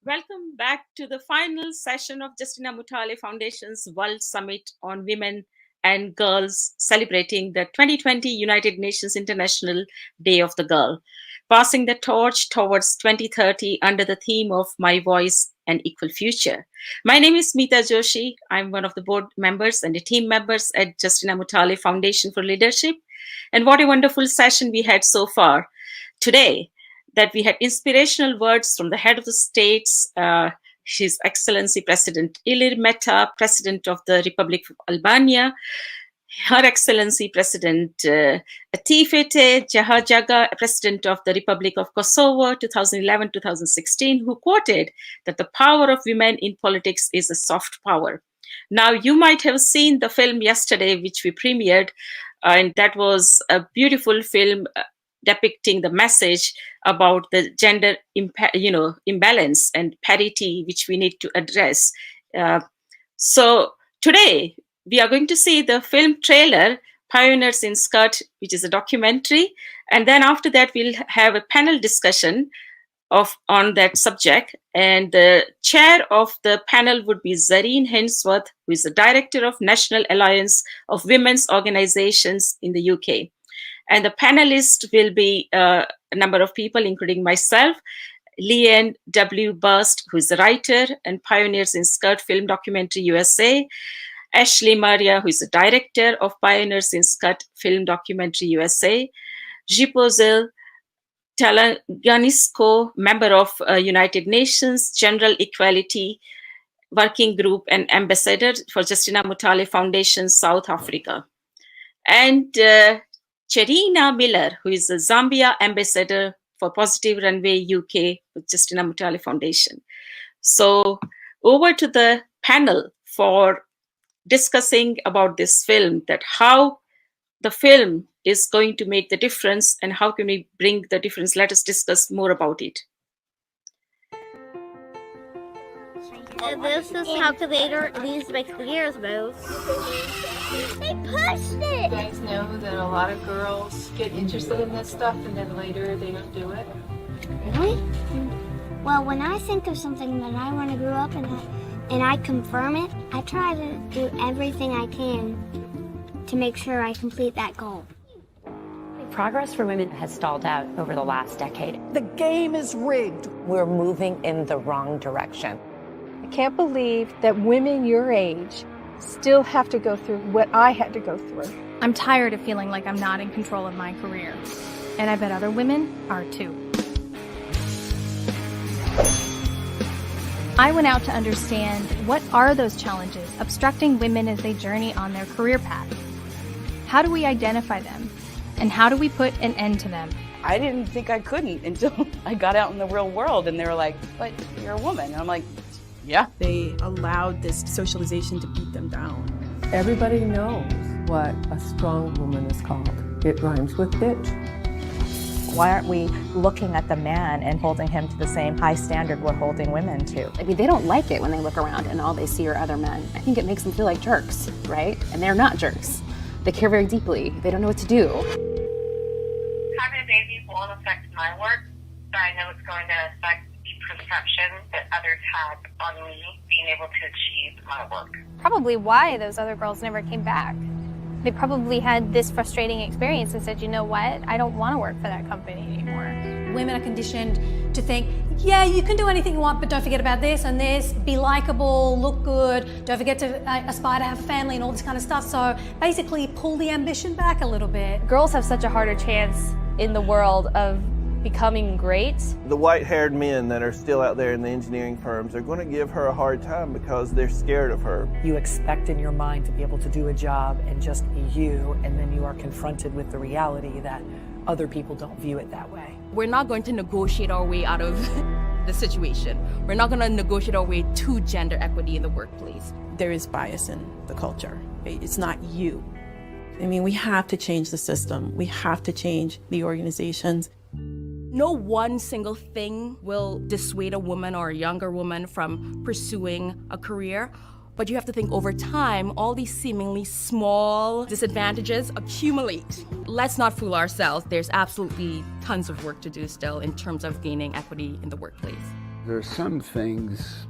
Welcome back to the final session of Justina Mutale Foundation's World Summit on Women and Girls, celebrating the 2020 United Nations International Day of the Girl, passing the torch towards 2030 under the theme of My Voice and Equal Future. My name is Meeta Joshi. I'm one of the board members and the team members at Justina Mutale Foundation for Leadership. And what a wonderful session we had so far. Today, that we had inspirational words from the head of the states, His Excellency President Ilir Meta, President of the Republic of Albania, Her Excellency President Atifete Jahajaga, President of the Republic of Kosovo, 2011-2016, who quoted that the power of women in politics is a soft power. Now, you might have seen the film yesterday, which we premiered, and that was a beautiful film depicting the message about the gender imbalance and parity, which we need to address. So today, we are going to see the film trailer, Pioneers in Skirt, which is a documentary. And then after that, we'll have a panel discussion on that subject. And the chair of the panel would be Zarin Hainsworth, who is the director of National Alliance of Women's Organizations in the UK. And the panelists will be a number of people, including myself, Lea-Ann W. Berst, who is the writer and Pioneers in Skirt Film Documentary USA, Ashley Maria, who is the director of Pioneers in Skirt Film Documentary USA, ZiphoZihle, Ntlanganiso, member of United Nations General Equality Working Group and ambassador for Justina Mutale Foundation, South Africa. And Chereena Miller, who is the Zambia ambassador for Positive Runway UK with Justina Mutale Foundation. So over to the panel for discussing about this film, that how the film is going to make the difference and how can we bring the difference. Let us discuss more about it. This is calculator. These make the gears move. They pushed it! You guys know that a lot of girls get interested in this stuff and then later they don't do it? Really? Well, when I think of something that I want to grow up in and I confirm it, I try to do everything I can to make sure I complete that goal. Progress for women has stalled out over the last decade. The game is rigged. We're moving in the wrong direction. I can't believe that women your age still have to go through what I had to go through. I'm tired of feeling like I'm not in control of my career. And I bet other women are too. I went out to understand what are those challenges obstructing women as they journey on their career path. How do we identify them? And how do we put an end to them? I didn't think I couldn't until I got out in the real world and they were like, but you're a woman. And I'm like, yeah. They allowed this socialization to beat them down. Everybody knows what a strong woman is called. It rhymes with bitch. Why aren't we looking at the man and holding him to the same high standard we're holding women to? I mean, they don't like it when they look around and all they see are other men. I think it makes them feel like jerks, right? And they're not jerks. They care very deeply. They don't know what to do. Having a baby won't affect my work, but I know it's going to affect the perception that others have on me being able to achieve my work. Probably why those other girls never came back. They probably had this frustrating experience and said, you know what, I don't want to work for that company anymore. Women are conditioned to think, yeah, you can do anything you want, but don't forget about this and this, be likable, look good, don't forget to aspire to have a family and all this kind of stuff. So basically pull the ambition back a little bit. Girls have such a harder chance in the world of becoming great. The white-haired men that are still out there in the engineering firms are going to give her a hard time because they're scared of her. You expect in your mind to be able to do a job and just be you, and then you are confronted with the reality that other people don't view it that way. We're not going to negotiate our way out of the situation. We're not going to negotiate our way to gender equity in the workplace. There is bias in the culture. It's not you. I mean, we have to change the system. We have to change the organizations. No one single thing will dissuade a woman or a younger woman from pursuing a career, but you have to think over time, all these seemingly small disadvantages accumulate. Let's not fool ourselves. There's absolutely tons of work to do still in terms of gaining equity in the workplace. There's some things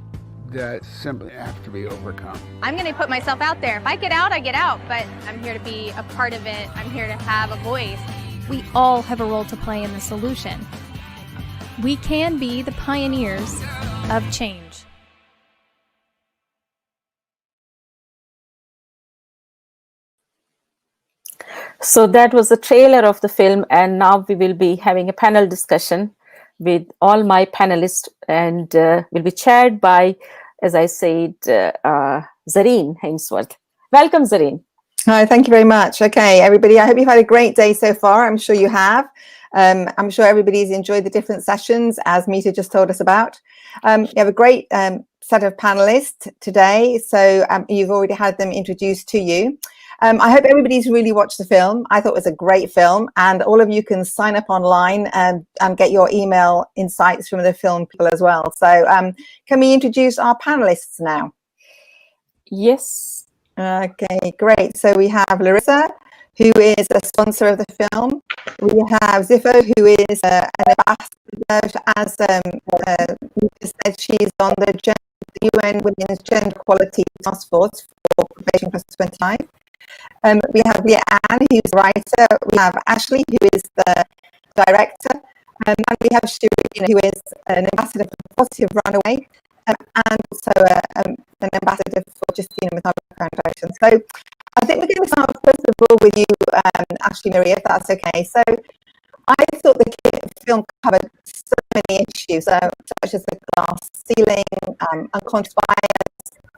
that simply have to be overcome. I'm going to put myself out there. If I get out, I get out, but I'm here to be a part of it. I'm here to have a voice. We all have a role to play in the solution. We can be the pioneers of change. So that was the trailer of the film, and now we will be having a panel discussion with all my panelists, and will be chaired by, as I said, Zarin Hainsworth. Welcome, Zarin. Hi, thank you very much. Okay, everybody, I hope you've had a great day so far. I'm sure you have. I'm sure everybody's enjoyed the different sessions, as Meeta just told us about. We have a great set of panelists today, so you've already had them introduced to you. I hope everybody's really watched the film. I thought it was a great film, and all of you can sign up online and get your email insights from the film people as well. So can we introduce our panelists now? Yes. Okay, great. So we have Larisa, who is a sponsor of the film. We have ZiphoZihle, who is an ambassador, as Meeta said, she's on the UN Women's Gender Equality Task Force for Beijing +25. We have Lea-Ann, who's a writer. We have Ashley, who is the director. And we have Chereena, who is an ambassador for Positive RUNWAY, and also an ambassador for Justina Mutale Foundation. So I think we're going to start first of all with you, Ashley Marie, if that's okay. So I thought the film covered so many issues, such as the glass ceiling, unconscious bias.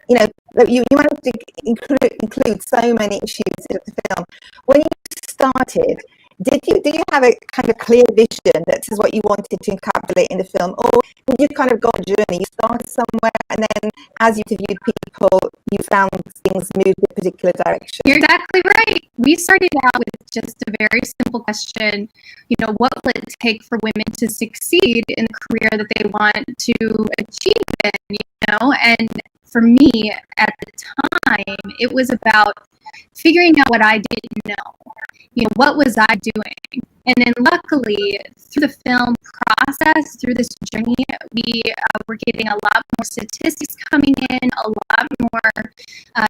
You know, you managed to include so many issues in the film. When you started, did you have a kind of clear vision that this is what you wanted to encapsulate in the film, or did you kind of go on a journey? You started somewhere, and then as you interviewed people, you found things moved in a particular direction? You're exactly right. We started out with just a very simple question. You know, what will it take for women to succeed in the career that they want to achieve in? You know, and for me at the time, it was about figuring out what I didn't know. You know, what was I doing? And then luckily, through the film process, through this journey, we were getting a lot more statistics coming in, a lot more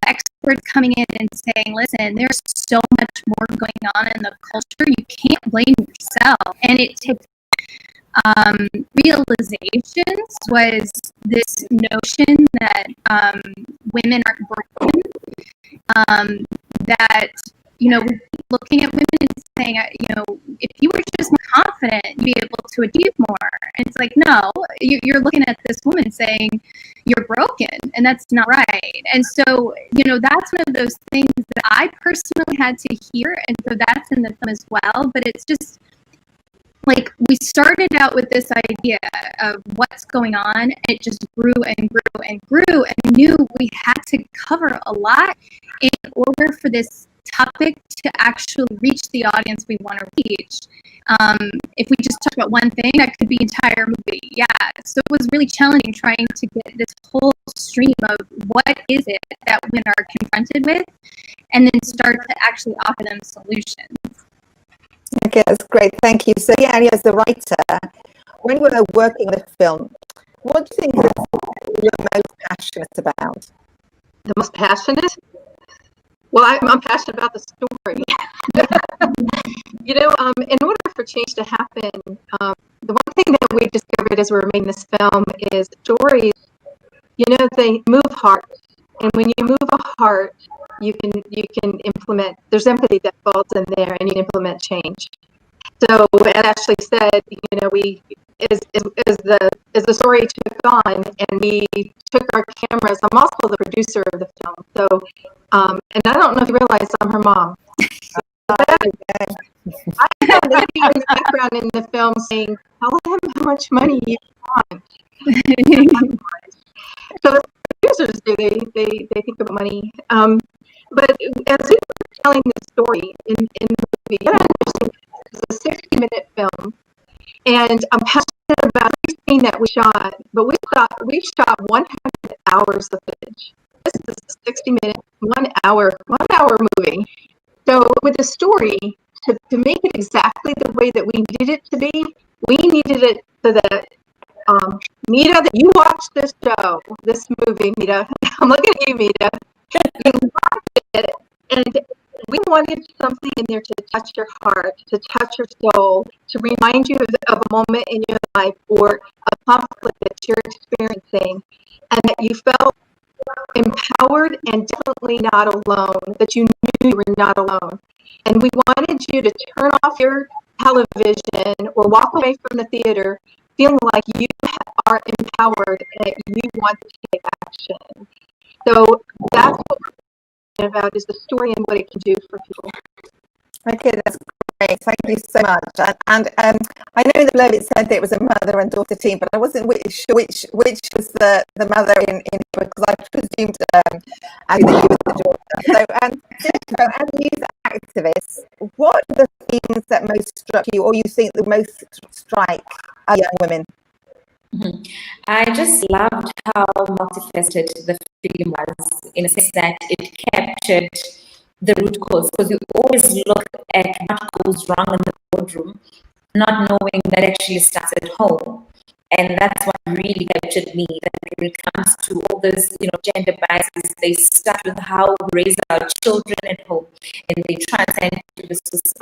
experts coming in and saying, listen, there's so much more going on in the culture. You can't blame yourself. And it takes realizations was this notion that women aren't broken, that, you know, looking at women and saying, you know, if you were just more confident, you'd be able to achieve more. And it's like, no, you're looking at this woman saying you're broken, and that's not right. And so, you know, that's one of those things that I personally had to hear, and so that's in the film as well. But it's just, like, we started out with this idea of what's going on, and it just grew and grew and grew, and knew we had to cover a lot in order for this topic to actually reach the audience we want to reach. If we just talk about one thing, that could be an entire movie. Yeah, so it was really challenging trying to get this whole stream of what is it that women are confronted with, and then start to actually offer them solutions. Okay, that's great. Thank you. So, yeah, as a writer, when we were working on the film, what do you think you're most passionate about? The most passionate? Well, I'm passionate about the story. You know, in order for change to happen, the one thing that we discovered as we were making this film is stories, you know, they move heart. And when you move a heart, you can implement, there's empathy that falls in there, and you implement change. So as Ashley said, you know, we as the story took on, and we took our cameras. I'm also the producer of the film, so and I don't know if you realize I'm her mom. I have a lady in the background in the film saying, "Tell them how much money you want." So the producers do, they think about money. But as we were telling the story in the movie, you gotta understand it's a 60-minute film, and I'm passionate about everything that we shot. But we shot 100 hours of footage. This is a 60-minute, 1 hour movie. So with the story, to make it exactly the way that we needed it to be, we needed it so that Meeta, that you watched this show, this movie, Meeta. I'm looking at you, Meeta. You watched it, and we wanted something in there to touch your heart, to touch your soul, to remind you of a moment in your life or a conflict that you're experiencing, and that you felt empowered and definitely not alone, that you knew you were not alone. And we wanted you to turn off your television or walk away from the theater feeling like you are empowered and that you want to take action. So that's what we're talking about, is the story and what it can do for people. Okay, that's great. Thank you so much. And I know in the blurb it said that it was a mother and daughter team, but I wasn't sure which was the mother in because I presumed actually that you were the daughter. So, as a youth activist, what are the themes that most struck you, or you think the most strike young women? I just loved how multifaceted the film was, in a sense that it captured the root cause, because you always look at what goes wrong in the boardroom, not knowing that actually starts at home. And that's what really captured me, that when it comes to all those, gender biases, they start with how we raise our children at home, and they transcend to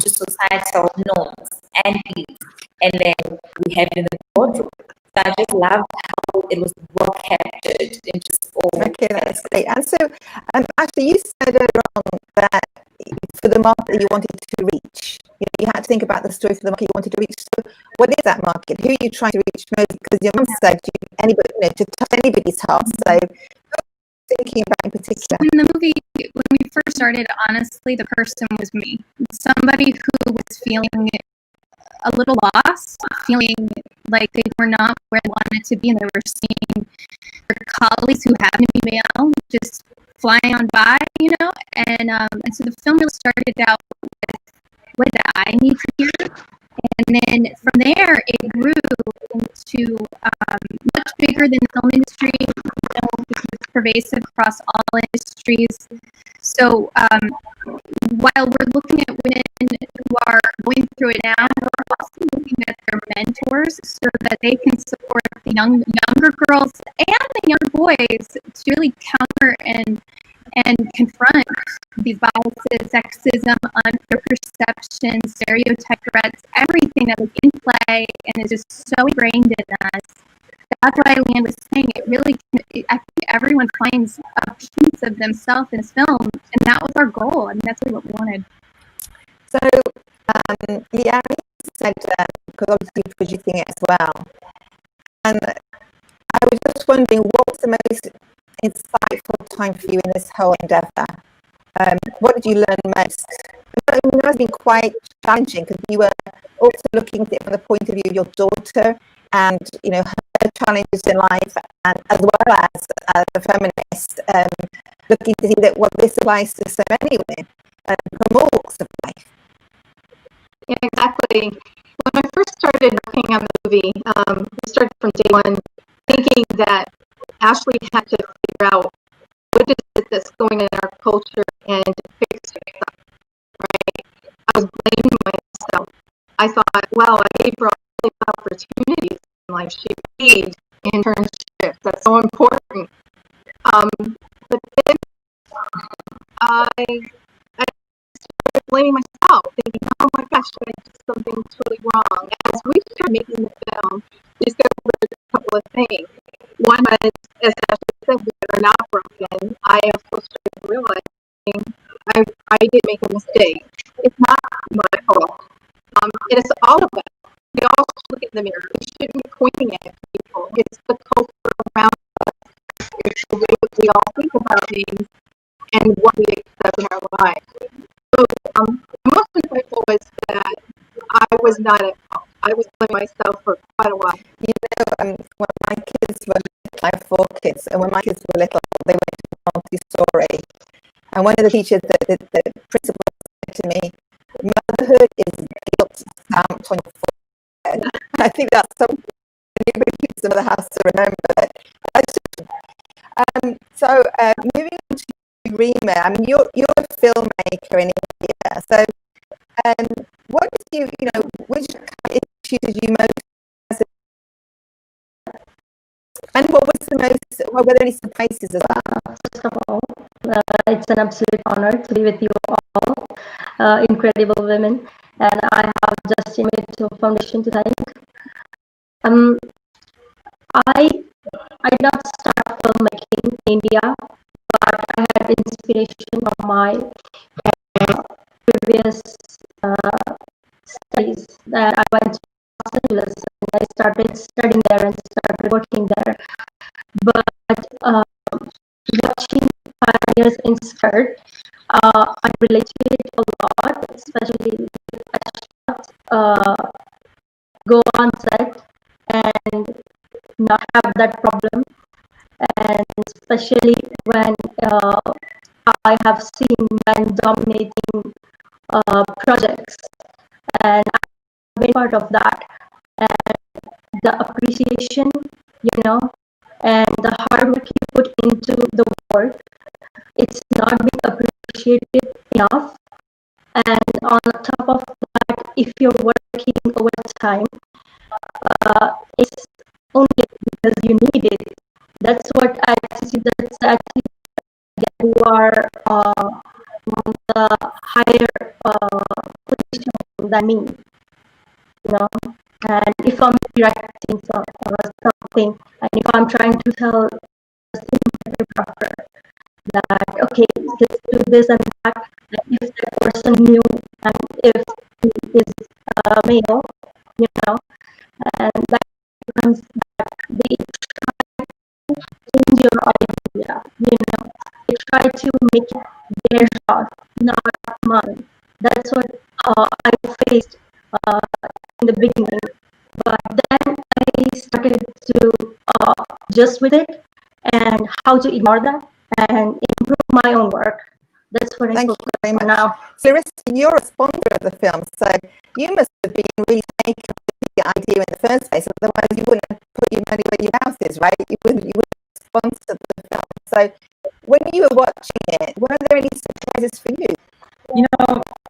societal norms and beliefs, and then we have it in the boardroom. So I just loved how it was well captured in just all. Okay, that's great. And so, actually, you said earlier on that for the market that you wanted to reach, you had to think about the story for the market you wanted to reach. So, what is that market? Who are you trying to reach most? Because your mum said anybody, to touch anybody's heart. So, who are you thinking about in particular? In the movie, when we first started, honestly, the person was me. Somebody who was feeling a little lost, feeling like they were not where they wanted to be, and they were seeing their colleagues who happen to be male just flying on by, and so the film really started out with what did I need to hear, and then from there it grew into much bigger than the film industry, because it's pervasive across all industries. So while we're looking at women who are going through it now, we're also looking at their mentors so that they can support the younger girls and the younger boys to really counter and confront these biases, sexism, unfair perception, stereotype threats, everything that was in play and is just so ingrained in us. That's why Lea-Ann was saying it really, I think everyone finds a piece of themselves in this film, and that was our goal. I mean, that's really what we wanted. So, Lea-Ann said, because obviously you're producing it as well, and I was just wondering, what was the most insightful time for you in this whole endeavour? What did you learn most? It must have been quite challenging, because you were also looking at it from the point of view of your daughter and her challenges in life, and as well as a feminist, looking to see that this applies to so many women from all walks of life. Yeah, exactly. When I first started working on the movie, we started from day one thinking that Ashley had to figure out what is it that's going in our culture and fix it up, right? I was blaming myself. I thought, well, I gave her all these opportunities in life. She paid internships. That's so important. But then I started blaming myself, thinking, oh my gosh, I did something totally wrong. As we started making the film, we discovered a couple of things. One was, as Ashley said, we are not broken. I also started realizing I did make a mistake. It's not my fault. It is all of us. We all should look in the mirror. We shouldn't be pointing at people. It's the culture around us. It's the way that we all think about things and what we accept in our lives. So most insightful was that I was not at fault. I was blaming myself for quite a while. When my kids were little, I have 4 kids, and when my kids were little, they went to Montessori. And one of the teachers, the principal, said to me, motherhood is guilt stamped on your forehead. I think that's something anybody who keeps them in the house to remember. So moving on to Rima, I mean, you're a filmmaker in India. So what did which issues did you most And what was the most, were there any surprises as well? First of all, it's an absolute honor to be with you all, incredible women. And I have Justina Foundation to thank. I did not start filmmaking in India, but I had inspiration from my previous studies that I went to Los Angeles and I started studying there and started working there. But watching pioneers inspired, I relate to it a lot, especially with go on set and not have that problem, and especially when I have seen men dominating projects, and I've been part of that, and the appreciation, and the hard work you put into the work, it's not being appreciated enough. And on top of that, if you're working overtime, it's only because you need it. That's what I see. That's actually who are on the higher position than me, And if I'm directing something, and if I'm trying to tell the cinematographer that okay, let's do this and that, and if that person knew, and if he is male, and that becomes that they try to change your idea, they try to make it their shot, not mine. That's what I faced in the beginning, but then I started to adjust with it and how to ignore that and improve my own work. That's what I focus on now. So, Larisa, you're a sponsor of the film, so you must have been really taken with the idea in the first place. Otherwise, you wouldn't have put your money where your mouth is, right? You wouldn't sponsor the film. So, when you were watching it, were there any surprises for you?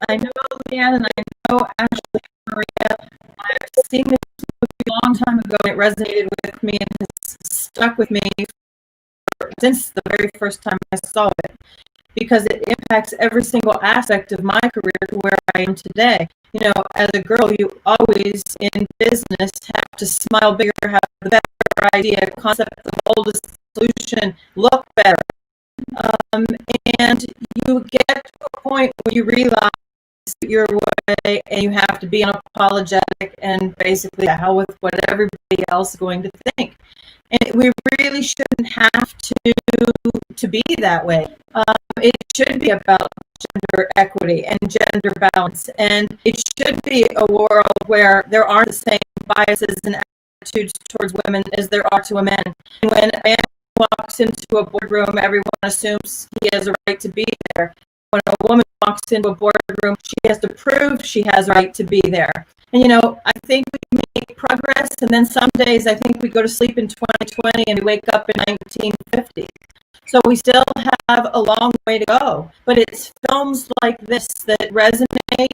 I know Lea-Ann and I know Ashley and Maria. I've seen this movie a long time ago, and it resonated with me and has stuck with me since the very first time I saw it, because it impacts every single aspect of my career to where I am today. As a girl, you always in business have to smile bigger, have the better idea, concept, the boldest solution, look better. And you get to a point where you realize your way and you have to be unapologetic and basically the hell with what everybody else is going to think. And we really shouldn't have to be that way. It should be about gender equity and gender balance, and it should be a world where there aren't the same biases and attitudes towards women as there are to a man. And when a man walks into a boardroom, everyone assumes he has a right to be there. When a woman walks into a boardroom, she has to prove she has a right to be there. And I think we make progress, and then some days I think we go to sleep in 2020 and we wake up in 1950. So we still have a long way to go. But it's films like this that resonate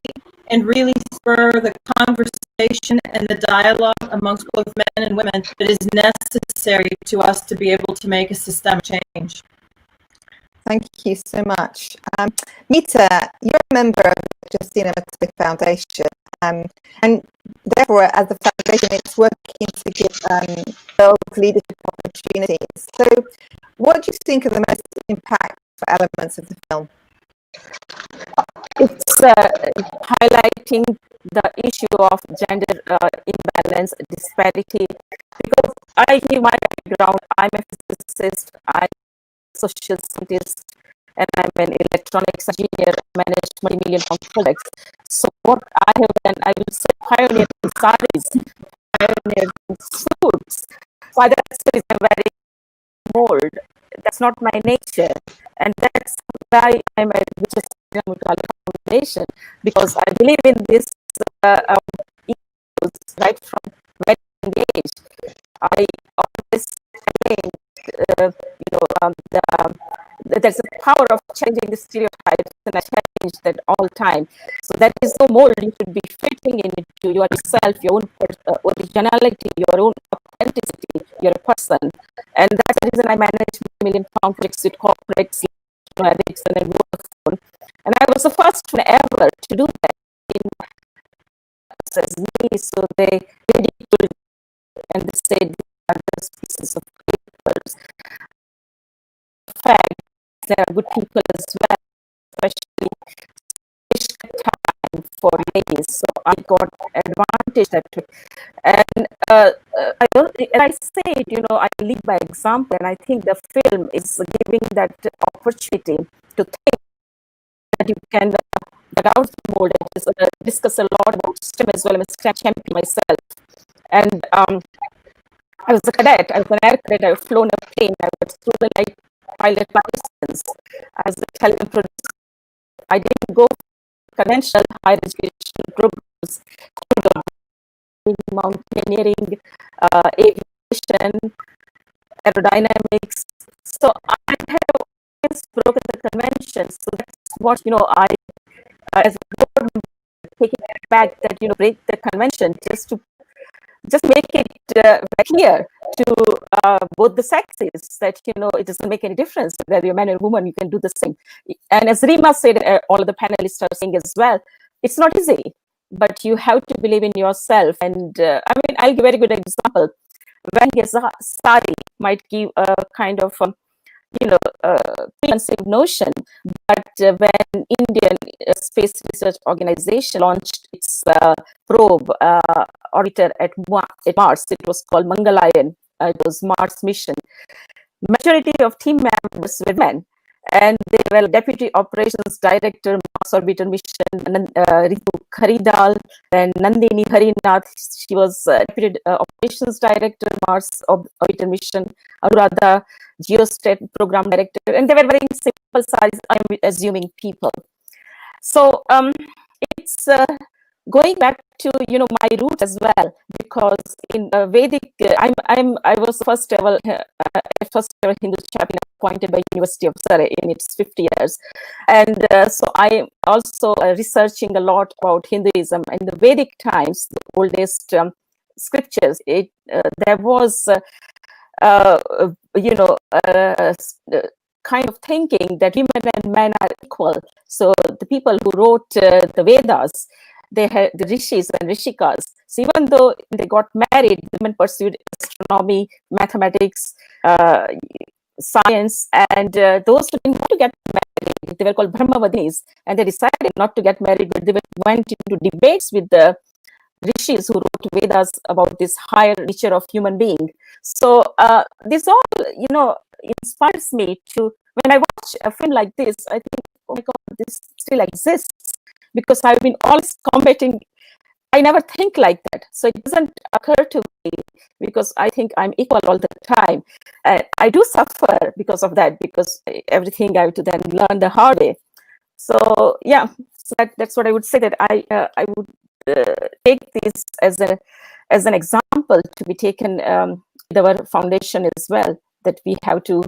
and really spur the conversation and the dialogue amongst both men and women that is necessary to us to be able to make a systemic change. Thank you so much. Meeta, you're a member of the Justina Foundation, and therefore, as a foundation, it's working to give girls leadership opportunities. So, what do you think are the most impactful elements of the film? It's highlighting the issue of gender imbalance, disparity, because I give my background, I'm a physicist, I'm a social scientist, and I'm an electronics engineer, managed multi-million-pound projects. So what I have done, I will say pioneer in sarees, pioneer in suits. Why that's the reason I'm wearing mold. That's not my nature, and that's why I'm at the Mutale Foundation, because I believe in this issues right from very young age. I always think, there's a power of changing the stereotypes, and I change that all the time. So that is no mold you should be fitting into yourself, your own originality, your own authenticity. you're a person. And that's the reason I manage million pound projects with corporates, Ericsson and Vodafone. And I was the first one ever to do that as me. So they ridiculed and they said these are just pieces of papers. In fact, there are good people as well, especially time for ladies. So I got advantage that way. And I don't. And I said, I lead by example, and I think the film is giving that opportunity to think that you can get out the mold. I just discuss a lot about STEM as well. I'm a STEM champion myself, and I was a cadet. I was an air cadet. I've flown a plane. I was through the night pilot license. I was a television producer. I didn't go conventional higher education programs, mountaineering, aviation, aerodynamics. So I have always broken the convention. So that's what I, as a board member, taking it back that break the convention just make it clear to both the sexes that it doesn't make any difference whether you're man or woman, you can do the same. And as Rima said, all of the panelists are saying as well, it's not easy, but you have to believe in yourself. And I'll give a very good example. When his sari might give a kind of preconceived notion, but when Indian Space Research Organization launched its probe orbiter at Mars, it was called Mangalayan. It was Mars mission. Majority of team members were men, and they were Deputy Operations Director, Mars Orbiter Mission, Ritu Kharidal, and Nandini Harinath. She was Deputy Operations Director, Mars Orbiter Mission, Anuradha, Geostat Program Director, and they were very simple size, I'm assuming, people. So it's going back to my roots as well, because in Vedic, I was first ever Hindu champion appointed by University of Surrey in its 50 years, and so I am also researching a lot about Hinduism. In the Vedic times, the oldest scriptures, there was kind of thinking that women and men are equal. So the people who wrote the Vedas, they had the rishis and rishikas. So even though they got married, women pursued astronomy, mathematics, science, and those who didn't want to get married, they were called Brahmavadinis, and they decided not to get married, but they went into debates with the rishis who wrote Vedas about this higher nature of human being. So this all, inspires me to, when I watch a film like this, I think, oh my God, this still exists, because I've been always combating. I never think like that. So it doesn't occur to me, because I think I'm equal all the time. I do suffer because of that, because everything I have to then learn the hard way. So yeah, so that's what I would say, that I would take this as an example to be taken with our foundation as well, that we have to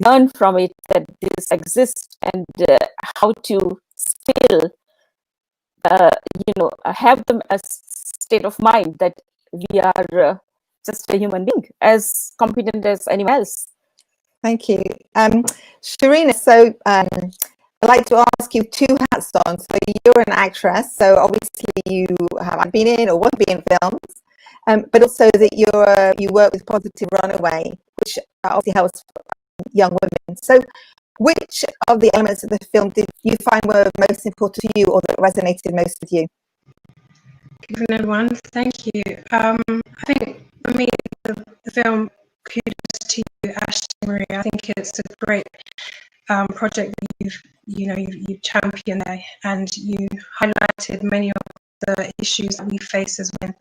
learn from it, that this exists, and how to still have them as state of mind that we are just a human being, as competent as anyone else. Thank you. Chereena, so I'd like to ask you two hats on. So you're an actress, so obviously you have been in or won't be in films, but also that you work with Positive Runaway, which obviously helps young women. So which of the elements of the film did you find were most important to you, or that resonated most with you? Good evening, everyone. Thank you. I think for me, the film, kudos to you, Ashley Marie. I think it's a great project that you've championed there, and you highlighted many of the issues that we face as women.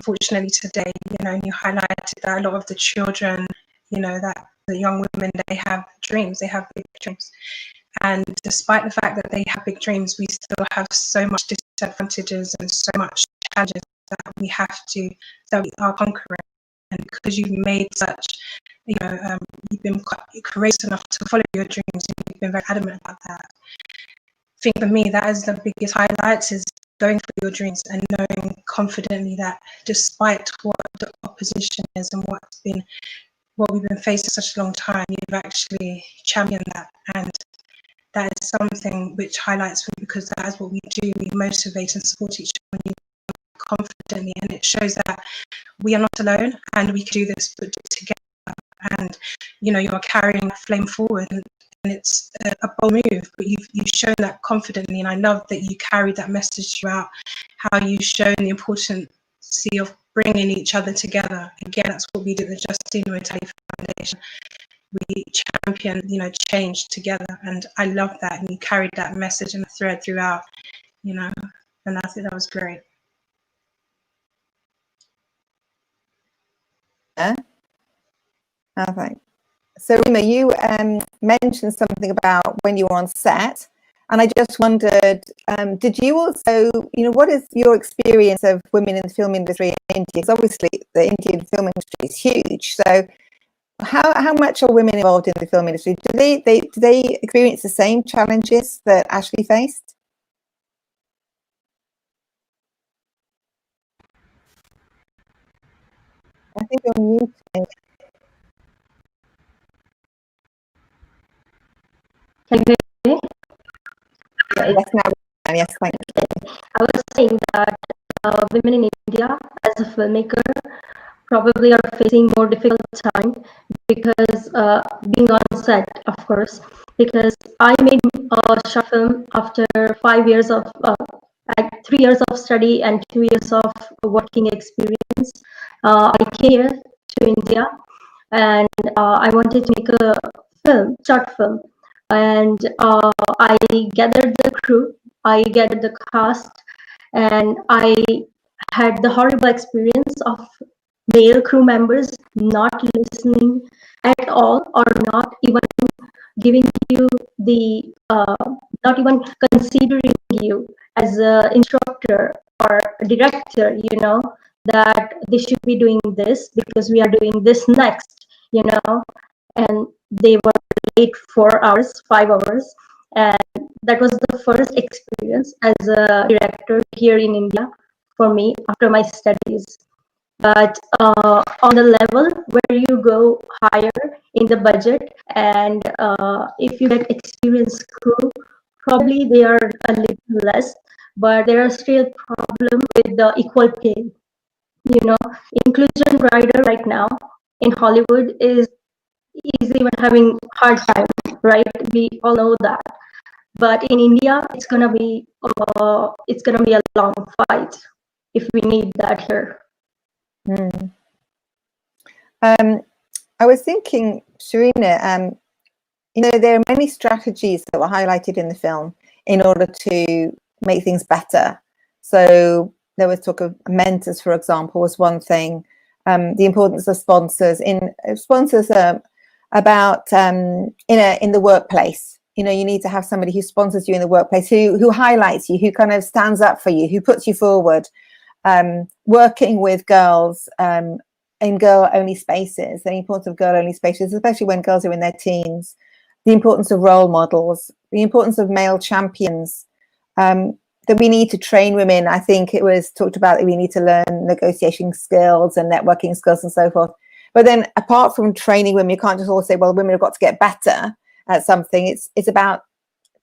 Unfortunately today, and you highlighted that a lot of the children, that the young women, they have dreams, they have big dreams. And despite the fact that they have big dreams, we still have so much disadvantages and so much challenges that we are conquering. And because you've made such, you've been quite courageous enough to follow your dreams, and you've been very adamant about that. I think for me, that is the biggest highlights, is going for your dreams and knowing confidently that despite what the opposition is and what we've been facing such a long time, you've actually championed that. And that is something which highlights me, because that is what we do. We motivate and support each other confidently, and it shows that we are not alone and we can do this together. And you're carrying that flame forward, and it's a bold move, but you've shown that confidently. And I love that you carried that message throughout, how you've shown the importance of bringing each other together. Again, that's what we did at the Justina Mutale Foundation. We champion, change together, and I love that. And you carried that message and the thread throughout, and I think that was great. Yeah. Thanks. So Rima, you mentioned something about when you were on set, and I just wondered, did you also, what is your experience of women in the film industry in India? Because obviously the Indian film industry is huge. So how much are women involved in the film industry? Do they experience the same challenges that Ashley faced? I think you're muted. Can you hear me? Yes, now, yes, thank you. I was saying that women in India, as a filmmaker, probably are facing more difficult time because being on set, of course, because I made a short film after 5 years of 3 years of study and 2 years of working experience. I came here to India, and I wanted to make a short film, and I gathered the crew, I gathered the cast, and I had the horrible experience of male crew members not listening at all, or not even giving you the not even considering you as an instructor or director, that they should be doing this because we are doing this next, and they were late 4 hours, 5 hours. And that was the first experience as a director here in India for me after my studies. But on the level where you go higher in the budget, and if you get experienced crew, probably they are a little less, but there are still problems with the equal pay. Inclusion rider right now in Hollywood is even having hard time, right? We all know that. But in India, it's gonna be a long fight if we need that here. I was thinking, Chereena, there are many strategies that were highlighted in the film in order to make things better. So there was talk of mentors, for example, was one thing. The importance of sponsors about in the workplace. You need to have somebody who sponsors you in the workplace, who highlights you, who kind of stands up for you, who puts you forward. Working with girls in girl-only spaces, the importance of girl-only spaces, especially when girls are in their teens, the importance of role models, the importance of male champions, that we need to train women. I think it was talked about that we need to learn negotiation skills and networking skills and so forth. But then apart from training women, you can't just all say, well, women have got to get better at something. It's about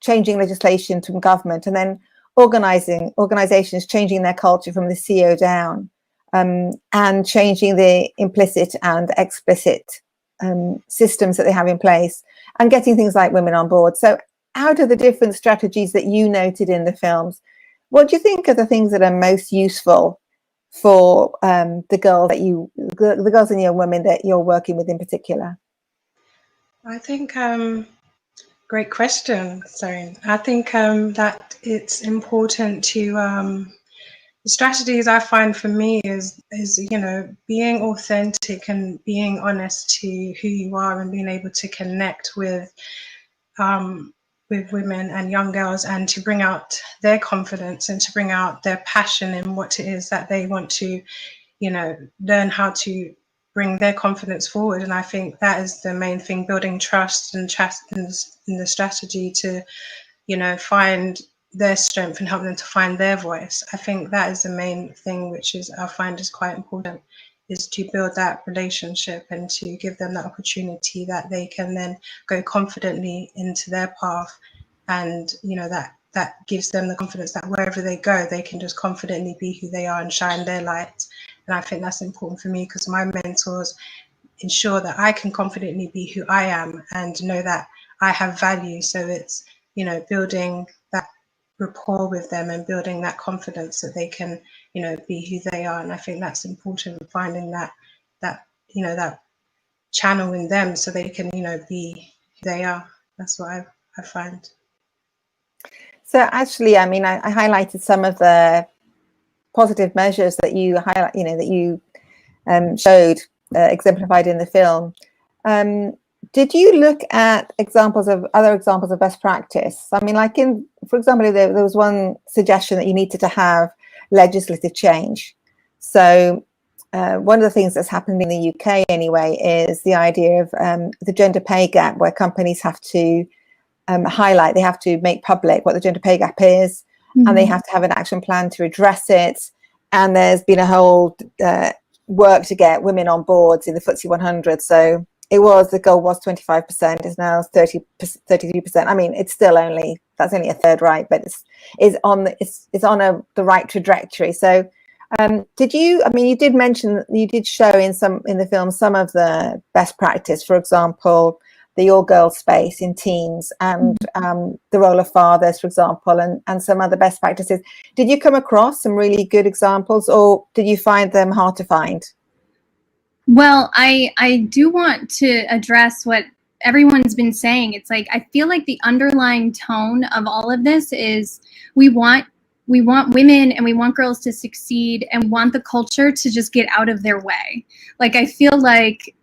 changing legislation from government, and then organizations changing their culture from the CEO down, and changing the implicit and explicit systems that they have in place, and getting things like women on board. So out of the different strategies that you noted in the films, what do you think are the things that are most useful for the girls and young women that you're working with in particular? I think great question, Zarin. I think that it's important to the strategies I find for me is being authentic and being honest to who you are, and being able to connect with women and young girls, and to bring out their confidence and to bring out their passion in what it is that they want to learn how to bring their confidence forward. And I think that is the main thing, building trust and in the strategy to find their strength and help them to find their voice. I think that is the main thing, which is I find is quite important, is to build that relationship and to give them that opportunity that they can then go confidently into their path, and that gives them the confidence that wherever they go, they can just confidently be who they are and shine their light. And I think that's important for me, because my mentors ensure that I can confidently be who I am and know that I have value. So it's, building that rapport with them and building that confidence that they can, be who they are. And I think that's important, finding that channel in them so they can, be who they are. That's what I find. So actually, I mean, I highlighted some of the positive measures that you highlight, that you showed exemplified in the film. Did you look at other examples of best practice? I mean, like for example, there was one suggestion that you needed to have legislative change. So one of the things that's happened in the UK anyway is the idea of the gender pay gap, where companies have to they have to make public what the gender pay gap is, and they have to have an action plan to address it. And there's been a whole work to get women on boards in the FTSE 100. So the goal was 25%, it's now 33%. I mean, it's still that's only a third, right? But it's on the right trajectory. So you did mention, you did show in the film some of the best practice, for example, the all-girl space in teams, and the role of fathers, for example, and some other best practices. Did you come across some really good examples, or did you find them hard to find? Well, I do want to address what everyone's been saying. It's like, I feel like the underlying tone of all of this is we want women and we want girls to succeed and want the culture to just get out of their way. Like, I feel like,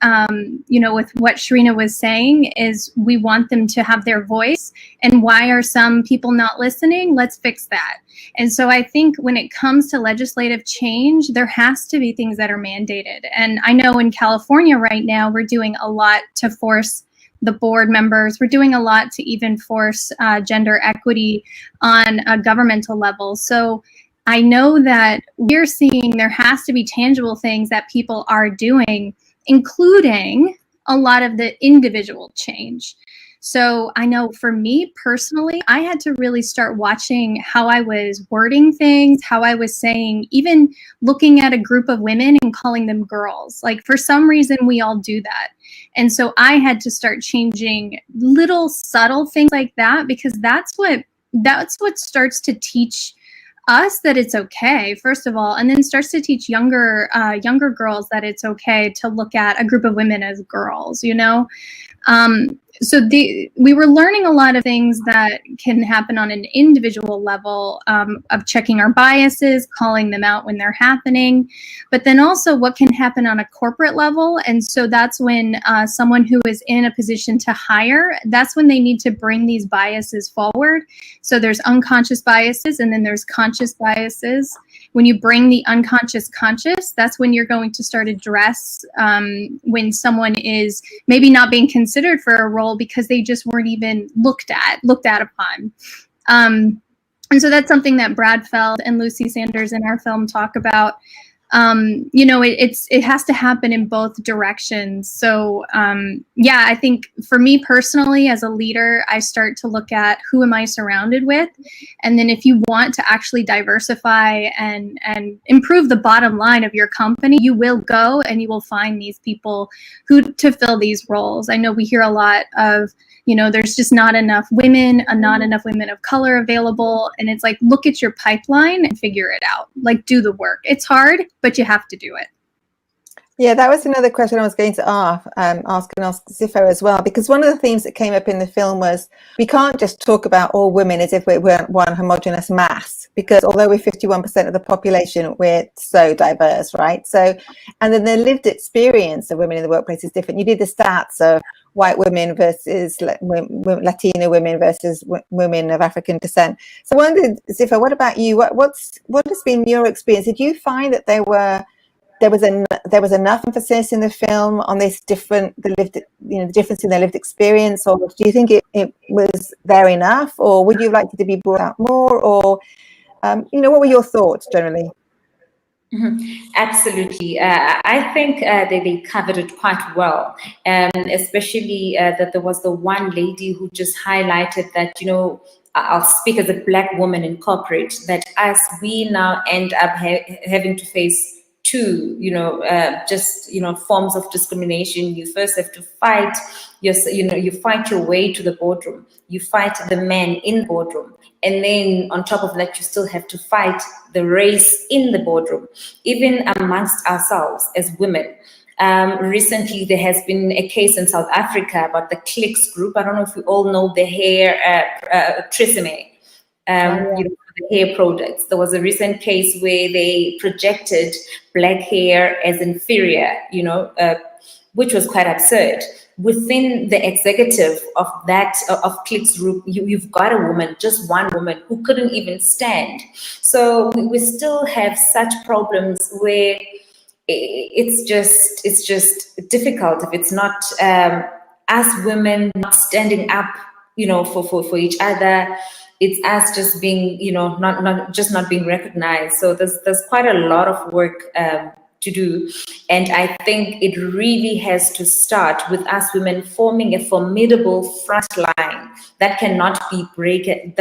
with what Chereena was saying, is we want them to have their voice. And why are some people not listening? Let's fix that. And so I think when it comes to legislative change, there has to be things that are mandated. And I know in California right now, we're doing a lot to force the board members. We're doing a lot to even force gender equity on a governmental level. So I know that we're seeing there has to be tangible things that people are doing, including a lot of the individual change. So I know for me personally, I had to really start watching how I was wording things, how I was saying, even looking at a group of women and calling them girls. Like, for some reason, we all do that. And so I had to start changing little subtle things like that, because that's what starts to teach us that it's okay, first of all, and then starts to teach younger girls that it's okay to look at a group of women as girls, So we were learning a lot of things that can happen on an individual level, of checking our biases, calling them out when they're happening, but then also what can happen on a corporate level. And so that's when someone who is in a position to hire, that's when they need to bring these biases forward. So there's unconscious biases, and then there's conscious biases. When you bring the unconscious conscious, that's when you're going to start address when someone is maybe not being considered for a role because they just weren't even looked at upon. And so that's something that Brad Feld and Lucy Sanders in our film talk about. It has to happen in both directions. So I think for me personally, as a leader, I start to look at who am I surrounded with, and then if you want to actually diversify and improve the bottom line of your company, you will go and you will find these people to fill these roles. I know we hear a lot of, there's just not enough women, not enough women of color available. And it's like, look at your pipeline and figure it out. Like, do the work. It's hard, but you have to do it. Yeah, that was another question I was going to ask Zipho as well, because one of the themes that came up in the film was we can't just talk about all women as if we're one homogenous mass, because although we're 51% of the population, we're so diverse, right? So, and then the lived experience of women in the workplace is different. You did the stats of white women versus Latina women versus women of African descent. So I wondered, Zipho, what about you? What has been your experience? Did you find that there there was enough emphasis in the film on this the difference in their lived experience, or do you think it was there enough, or would you like it to be brought out more, or what were your thoughts generally? Absolutely. I think they covered it quite well, especially that there was the one lady who just highlighted that, I'll speak as a Black woman in corporate, that we now end up having to face two, forms of discrimination. You first have to fight you fight your way to the boardroom. You fight the man in the boardroom. And then on top of that, you still have to fight the race in the boardroom, even amongst ourselves as women. Recently, there has been a case in South Africa about the Clicks group. I don't know if we all know the hair Tresemme, the hair products. There was a recent case where they projected Black hair as inferior, which was quite absurd. Within the executive of Clicks group, you've got a woman, just one woman, who couldn't even stand. So we still have such problems where it's just difficult if it's not us women not standing up, for each other. It's us just being, not being recognized. So there's quite a lot of work to do, and I think it really has to start with us women forming a formidable front line that cannot be broken,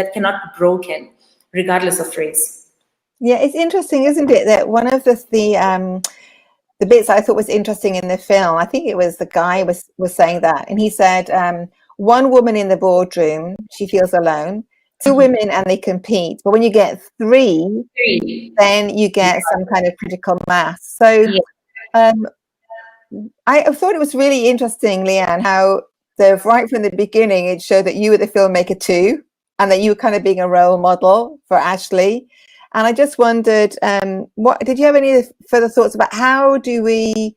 regardless of race. Yeah, it's interesting, isn't it, that one of the bits I thought was interesting in the film, I think it was the guy was saying that, and he said, one woman in the boardroom, she feels alone, two women and they compete, but when you get three, then you get some kind of critical mass. So I thought it was really interesting, Lea-Ann, how right from the beginning it showed that you were the filmmaker too, and that you were kind of being a role model for Ashley. And I just wondered, what did you have any further thoughts about how do we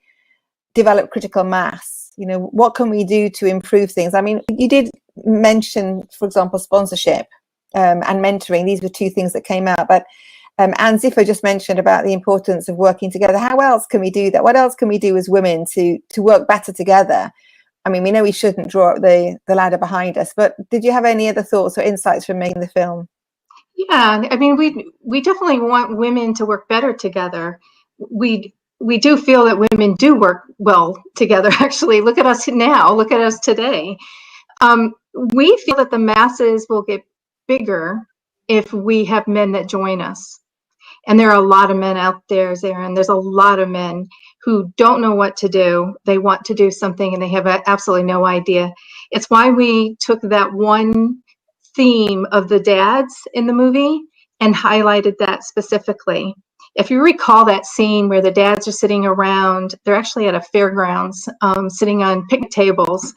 develop critical mass? What can we do to improve things? I mean, you did mention, for example, sponsorship and mentoring. These were two things that came out. But and Zipho just mentioned about the importance of working together. How else can we do that? What else can we do as women to work better together? I mean, we know we shouldn't draw up the ladder behind us, but did you have any other thoughts or insights from making the film? Yeah, I mean, we definitely want women to work better together. We do feel that women do work well together. Actually, look at us now. Look at us today. We feel that the masses will get bigger if we have men that join us. And there are a lot of men out there, Zarin. There's a lot of men who don't know what to do. They want to do something and they have absolutely no idea. It's why we took that one theme of the dads in the movie and highlighted that specifically. If you recall that scene where the dads are sitting around, they're actually at a fairgrounds, sitting on picnic tables.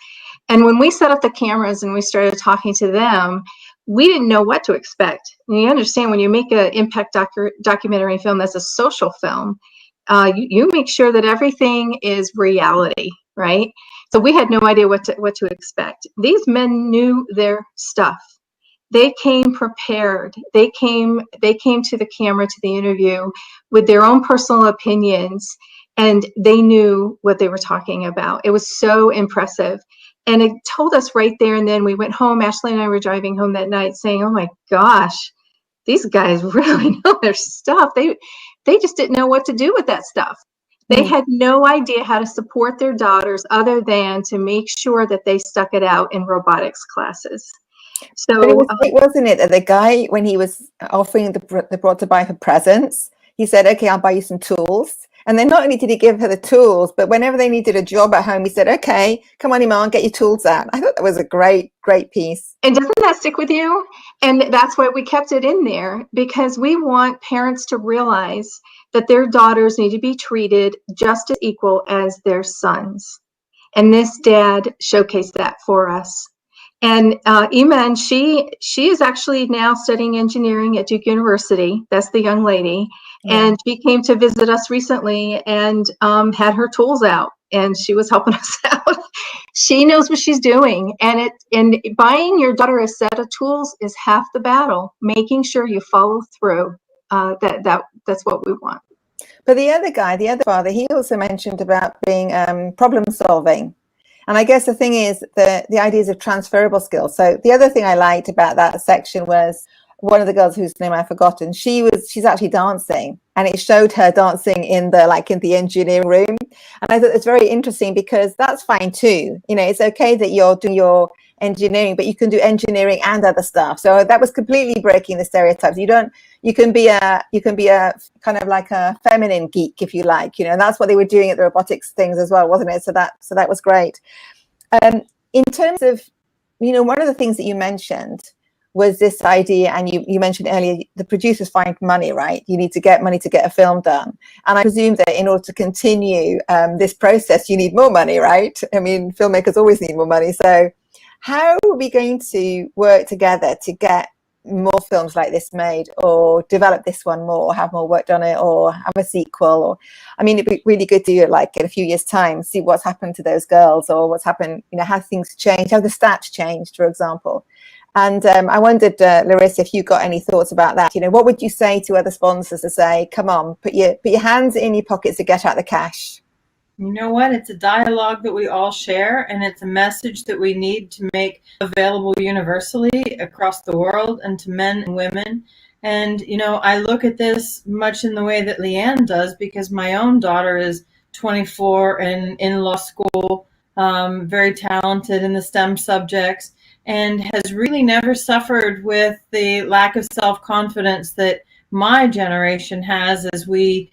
And when we set up the cameras and we started talking to them, we didn't know what to expect. And you understand, when you make an impact documentary film that's a social film, you make sure that everything is reality, right? So we had no idea what to expect. These men knew their stuff. They came prepared. They came to the camera, to the interview, with their own personal opinions, and they knew what they were talking about. It was so impressive. And it told us right there and then. We went home, Ashley and I were driving home that night saying, oh my gosh, these guys really know their stuff. They just didn't know what to do with that stuff. They had no idea how to support their daughters other than to make sure that they stuck it out in robotics classes. So it wasn't it that the guy, when he was offering the broad to buy her presents, he said, okay, I'll buy you some tools. And then not only did he give her the tools, but whenever they needed a job at home, he said, okay, come on, Iman, get your tools out. I thought that was a great piece. And doesn't that stick with you? And that's why we kept it in there, because we want parents to realize that their daughters need to be treated just as equal as their sons. And this dad showcased that for us. And Iman, she is actually now studying engineering at Duke University. That's the young lady. And she came to visit us recently and had her tools out, and she was helping us out. She knows what she's doing. And buying your daughter a set of tools is half the battle. Making sure you follow through. That's what we want. But the other guy, the other father, he also mentioned about being problem solving. And I guess the thing is the ideas of transferable skills. So the other thing I liked about that section was one of the girls whose name I've forgotten. She's actually dancing, and it showed her dancing in the engineering room. And I thought it's very interesting because that's fine too. You know, it's okay that you're doing your engineering, but you can do engineering and other stuff. So that was completely breaking the stereotypes. You can be a kind of like a feminine geek, if you like, you know, and that's what they were doing at the robotics things as well, wasn't it? So that was great. In terms of, you know, one of the things that you mentioned was this idea, and you mentioned earlier, the producers find money, right? You need to get money to get a film done. And I presume that in order to continue this process, you need more money, right? I mean, filmmakers always need more money. So how are we going to work together to get more films like this made, or develop this one more, or have more work on it, or have a sequel? Or, I mean, it'd be really good to, like, in a few years' time, see what's happened to those girls, or what's happened, you know, how things changed, how the stats changed, for example. And I wondered, Larisa, if you got any thoughts about that. You know, what would you say to other sponsors to say, come on, put your hands in your pockets to get out the cash? You know what? It's a dialogue that we all share, and it's a message that we need to make available universally across the world and to men and women. And, you know, I look at this much in the way that Lea-Ann does, because my own daughter is 24 and in law school, very talented in the STEM subjects, and has really never suffered with the lack of self-confidence that my generation has as we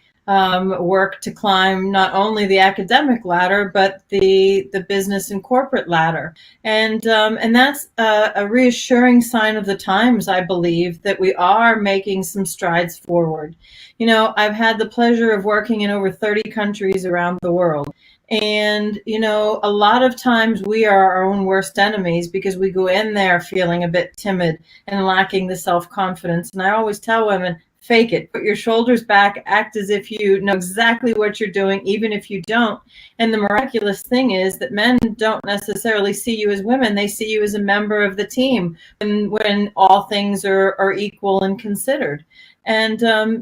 work to climb not only the academic ladder, but the business and corporate ladder. And that's a reassuring sign of the times, I believe, that we are making some strides forward. You know, I've had the pleasure of working in over 30 countries around the world. And, you know, a lot of times we are our own worst enemies because we go in there feeling a bit timid and lacking the self-confidence. And I always tell women, fake it, put your shoulders back, act as if you know exactly what you're doing, even if you don't. And the miraculous thing is that men don't necessarily see you as women. They see you as a member of the team when all things are equal and considered. And,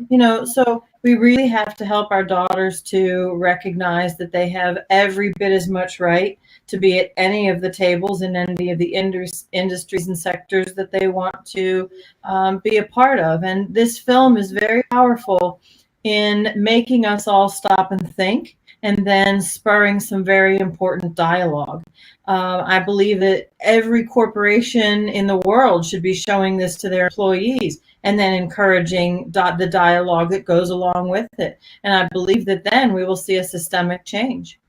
you know, so we really have to help our daughters to recognize that they have every bit as much right to be at any of the tables in any of the industries and sectors that they want to be a part of. And this film is very powerful in making us all stop and think, and then spurring some very important dialogue. I believe that every corporation in the world should be showing this to their employees and then encouraging the dialogue that goes along with it. And I believe that then we will see a systemic change.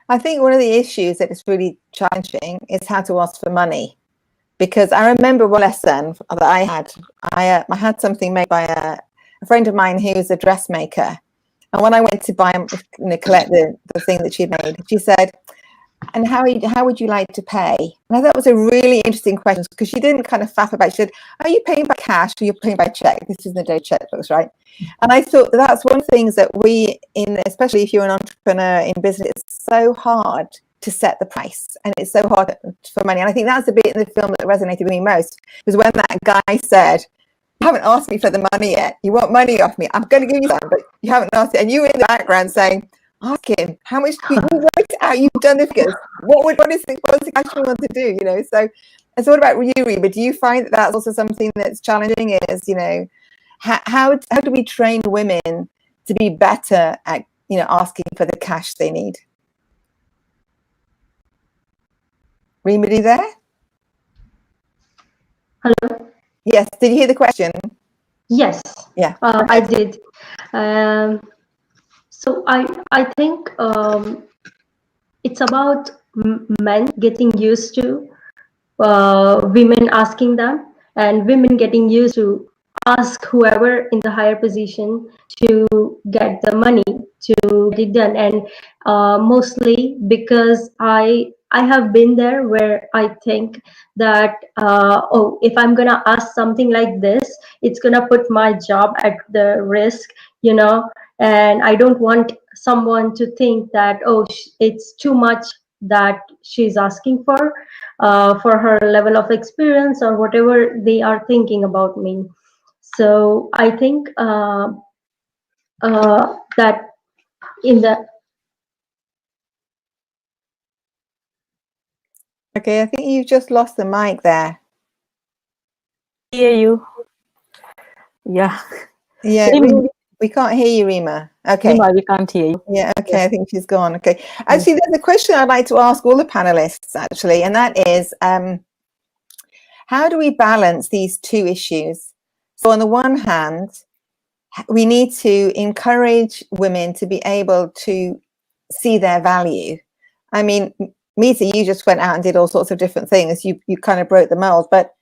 I think one of the issues that is really challenging is how to ask for money. Because I remember one lesson that I had. I had something made by a friend of mine who was a dressmaker. And when I went to buy, collect the thing that she'd made, she said, and how would you like to pay? And I thought it was a really interesting question, because she didn't kind of faff about it. She said, are you paying by cash or you're paying by check? This is the day checkbooks, right? And I thought that's one of the things that especially if you're an entrepreneur in business, it's so hard to set the price, and it's so hard for money. And I think that's the bit in the film that resonated with me most, was when that guy said, you haven't asked me for the money yet. You want money off me. I'm going to give you some, but you haven't asked it. And you were in the background saying, ask him, how much do you work it out? You've done the figures. What does he actually want to do? You know, so what about you, Rima? Do you find that that's also something that's challenging? Is, you know, how do we train women to be better at, you know, asking for the cash they need? Rima, are you there? Hello? Yes, did you hear the question? Yes. Yeah. I did. So I think it's about men getting used to women asking them, and women getting used to ask whoever in the higher position to get the money to get it done. And mostly because I have been there, where I think that oh, if I'm gonna ask something like this, it's gonna put my job at the risk, you know. And I don't want someone to think that, oh, it's too much that she's asking for her level of experience or whatever they are thinking about me. So I think that in the Okay, I think you've just lost the mic there. Hear you. Yeah. Yeah, Rima, we can't hear you, Rima. Okay. Rima, we can't hear you. Yeah, okay, I think she's gone. Okay. Actually, there's a question I'd like to ask all the panelists, actually, and that is, how do we balance these two issues? So on the one hand, we need to encourage women to be able to see their value. I mean, Meeta, you just went out and did all sorts of different things. You kind of broke the mold, but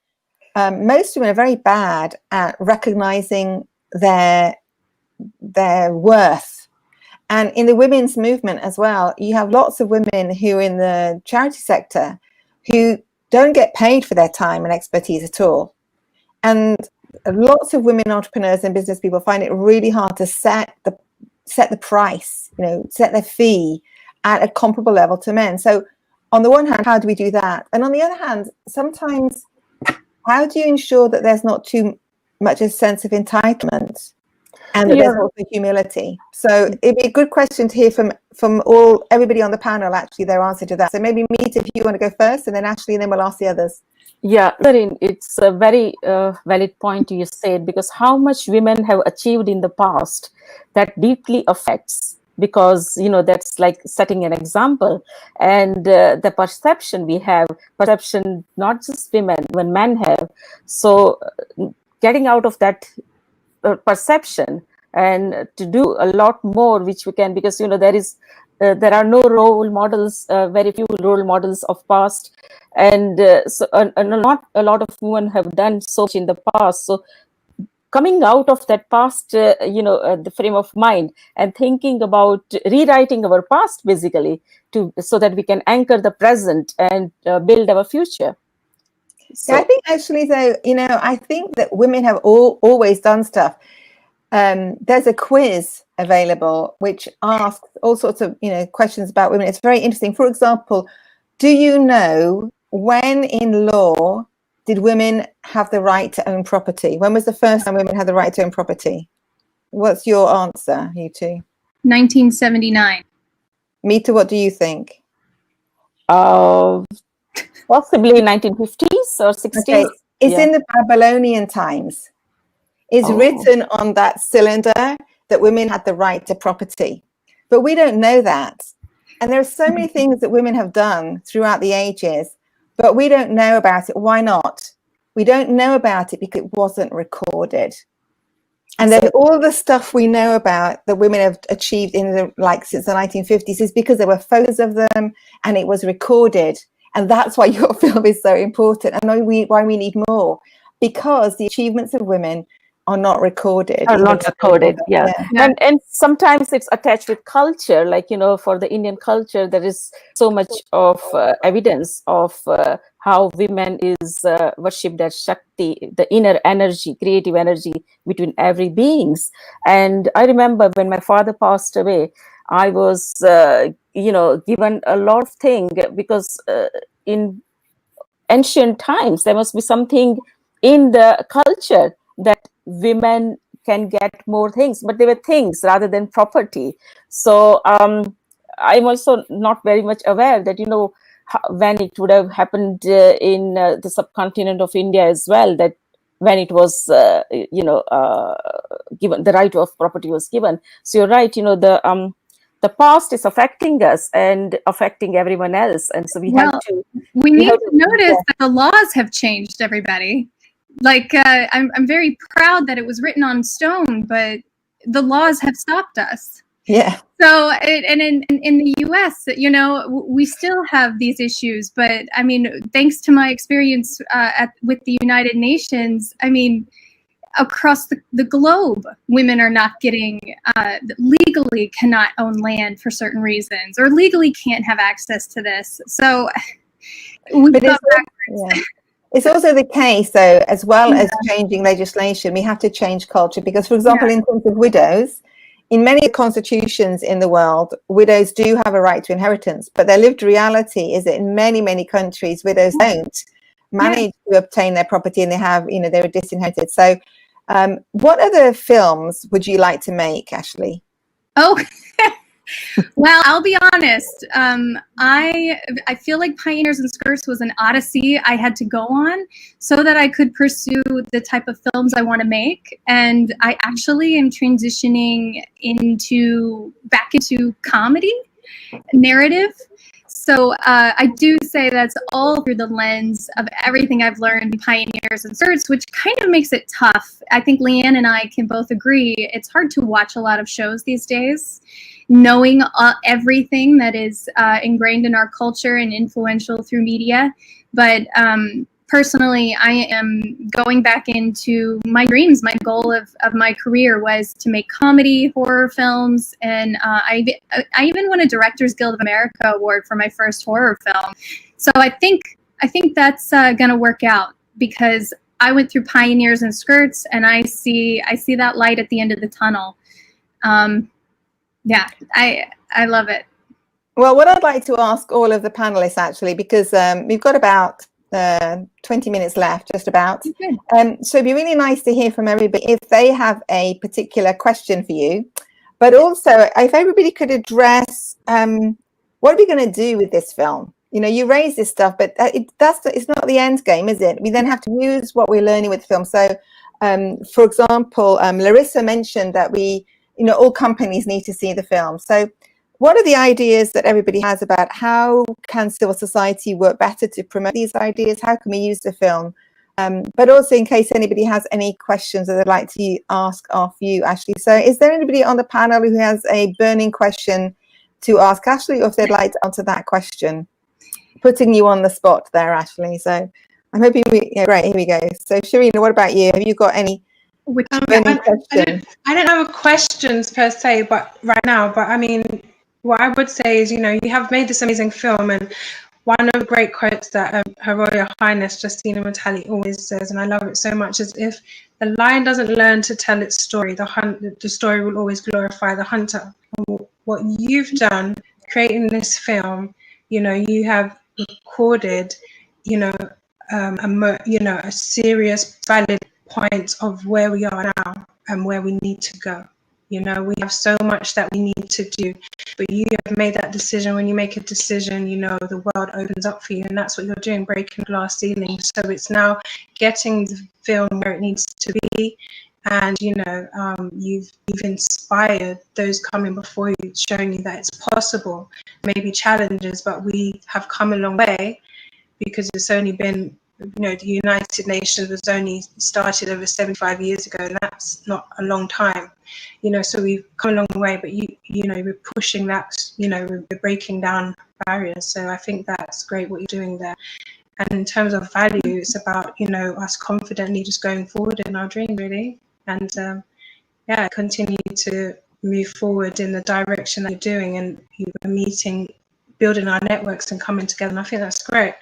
most women are very bad at recognizing their worth. And in the women's movement as well, you have lots of women who in the charity sector who don't get paid for their time and expertise at all. And lots of women entrepreneurs and business people find it really hard to set the price, set their fee at a comparable level to men. So on the one hand, how do we do that? And on the other hand, sometimes how do you ensure that there's not too much a sense of entitlement and that there's also humility? So it'd be a good question to hear from everybody on the panel, actually, their answer to that. So maybe Meeta, if you want to go first, and then Ashley, and then we'll ask the others. Yeah, Zarin, it's a very valid point you said, because how much women have achieved in the past that deeply affects, because that's like setting an example, and the perception we have, perception not just women, when men have. So getting out of that perception and to do a lot more, which we can, because there are no role models, very few role models of past, and not a lot of women have done so much in the past. So coming out of that past, the frame of mind, and thinking about rewriting our past, basically, so that we can anchor the present and build our future. So I think actually, though, I think that women have always done stuff. There's a quiz available which asks all sorts of questions about women. It's very interesting. For example, do you know when in law did women have the right to own property? When was the first time women had the right to own property? What's your answer, you two? 1979. Meeta, what do you think? Possibly 1950s or 60s. Okay. It's in the Babylonian times. It's written on that cylinder that women had the right to property. But we don't know that. And there are so many things that women have done throughout the ages, but we don't know about it. Why not? We don't know about it because it wasn't recorded. And then all the stuff we know about that women have achieved since the 1950s is because there were photos of them and it was recorded. And that's why your film is so important, and why we need more, because the achievements of women are not recorded. Yeah. And sometimes it's attached with culture, like for the Indian culture there is so much of evidence of how women is worshipped as Shakti, the inner energy, creative energy between every beings. And I remember when my father passed away, I was given a lot of things, because in ancient times there must be something in the culture that women can get more things, but they were things rather than property. So I'm also not very much aware that when it would have happened in the subcontinent of India as well, that when it was given, the right of property was given. So you're right, the past is affecting us and affecting everyone else, and so we need to notice that the laws have changed, everybody. Like, I'm very proud that it was written on stone, but the laws have stopped us. Yeah. So, and in the US, we still have these issues, but I mean, thanks to my experience with the United Nations, I mean, across the globe, women are not getting, legally cannot own land for certain reasons, or legally can't have access to this. So it's also the case, though, as well as changing legislation, we have to change culture, because, for example, in terms of widows, in many constitutions in the world, widows do have a right to inheritance, but their lived reality is that in many, many countries, widows don't manage to obtain their property, and they have, they're disinherited. So what other films would you like to make, Ashley? Oh, Well, I'll be honest. I feel like Pioneers and Skirts was an odyssey I had to go on so that I could pursue the type of films I want to make. And I actually am transitioning back into comedy narrative. So I do say that's all through the lens of everything I've learned in Pioneers and Skirts, which kind of makes it tough. I think Lea-Ann and I can both agree it's hard to watch a lot of shows these days, knowing everything that is ingrained in our culture and influential through media. But personally, I am going back into my dreams. My goal of my career was to make comedy, horror films, and I even won a Directors Guild of America award for my first horror film. So I think that's going to work out, because I went through Pioneers and Skirts, and I see that light at the end of the tunnel. Yeah, I love it. Well, what I'd like to ask all of the panelists, actually, because we've got about 20 minutes left, just about. So it'd be really nice to hear from everybody if they have a particular question for you, but also if everybody could address what are we going to do with this film? You know, you raise this stuff, but it's not the end game, is it? We then have to use what we're learning with film. So, for example, Larisa mentioned that all companies need to see the film. So what are the ideas that everybody has about how can civil society work better to promote these ideas? How can we use the film? But also, in case anybody has any questions that they'd like to ask of you, Ashley. So is there anybody on the panel who has a burning question to ask Ashley, or if they'd like to answer that question? Putting you on the spot there, Ashley. So I'm hoping great, here we go. So Chereena, what about you? Have you got any burning questions? I don't have questions per se, but right now, but I mean, what I would say is, you have made this amazing film, and one of the great quotes that Her Royal Highness Justina Mutale always says, and I love it so much, is if the lion doesn't learn to tell its story, the story will always glorify the hunter. And what you've done creating this film, you have recorded, a serious, valid point of where we are now and where we need to go. We have so much that we need to do, but you have made that decision. When you make a decision, the world opens up for you, and that's what you're doing, breaking glass ceilings. So it's now getting the film where it needs to be, and you've inspired those coming before you, showing you that it's possible. Maybe challenges, but we have come a long way, because it's only been, the United Nations was only started over 75 years ago, and that's not a long time, so we've come a long way, but we're pushing that, we're breaking down barriers. So I think that's great what you're doing there. And in terms of value, it's about, us confidently just going forward in our dream, really, and continue to move forward in the direction that you're doing, and you're building our networks and coming together. And I think that's great.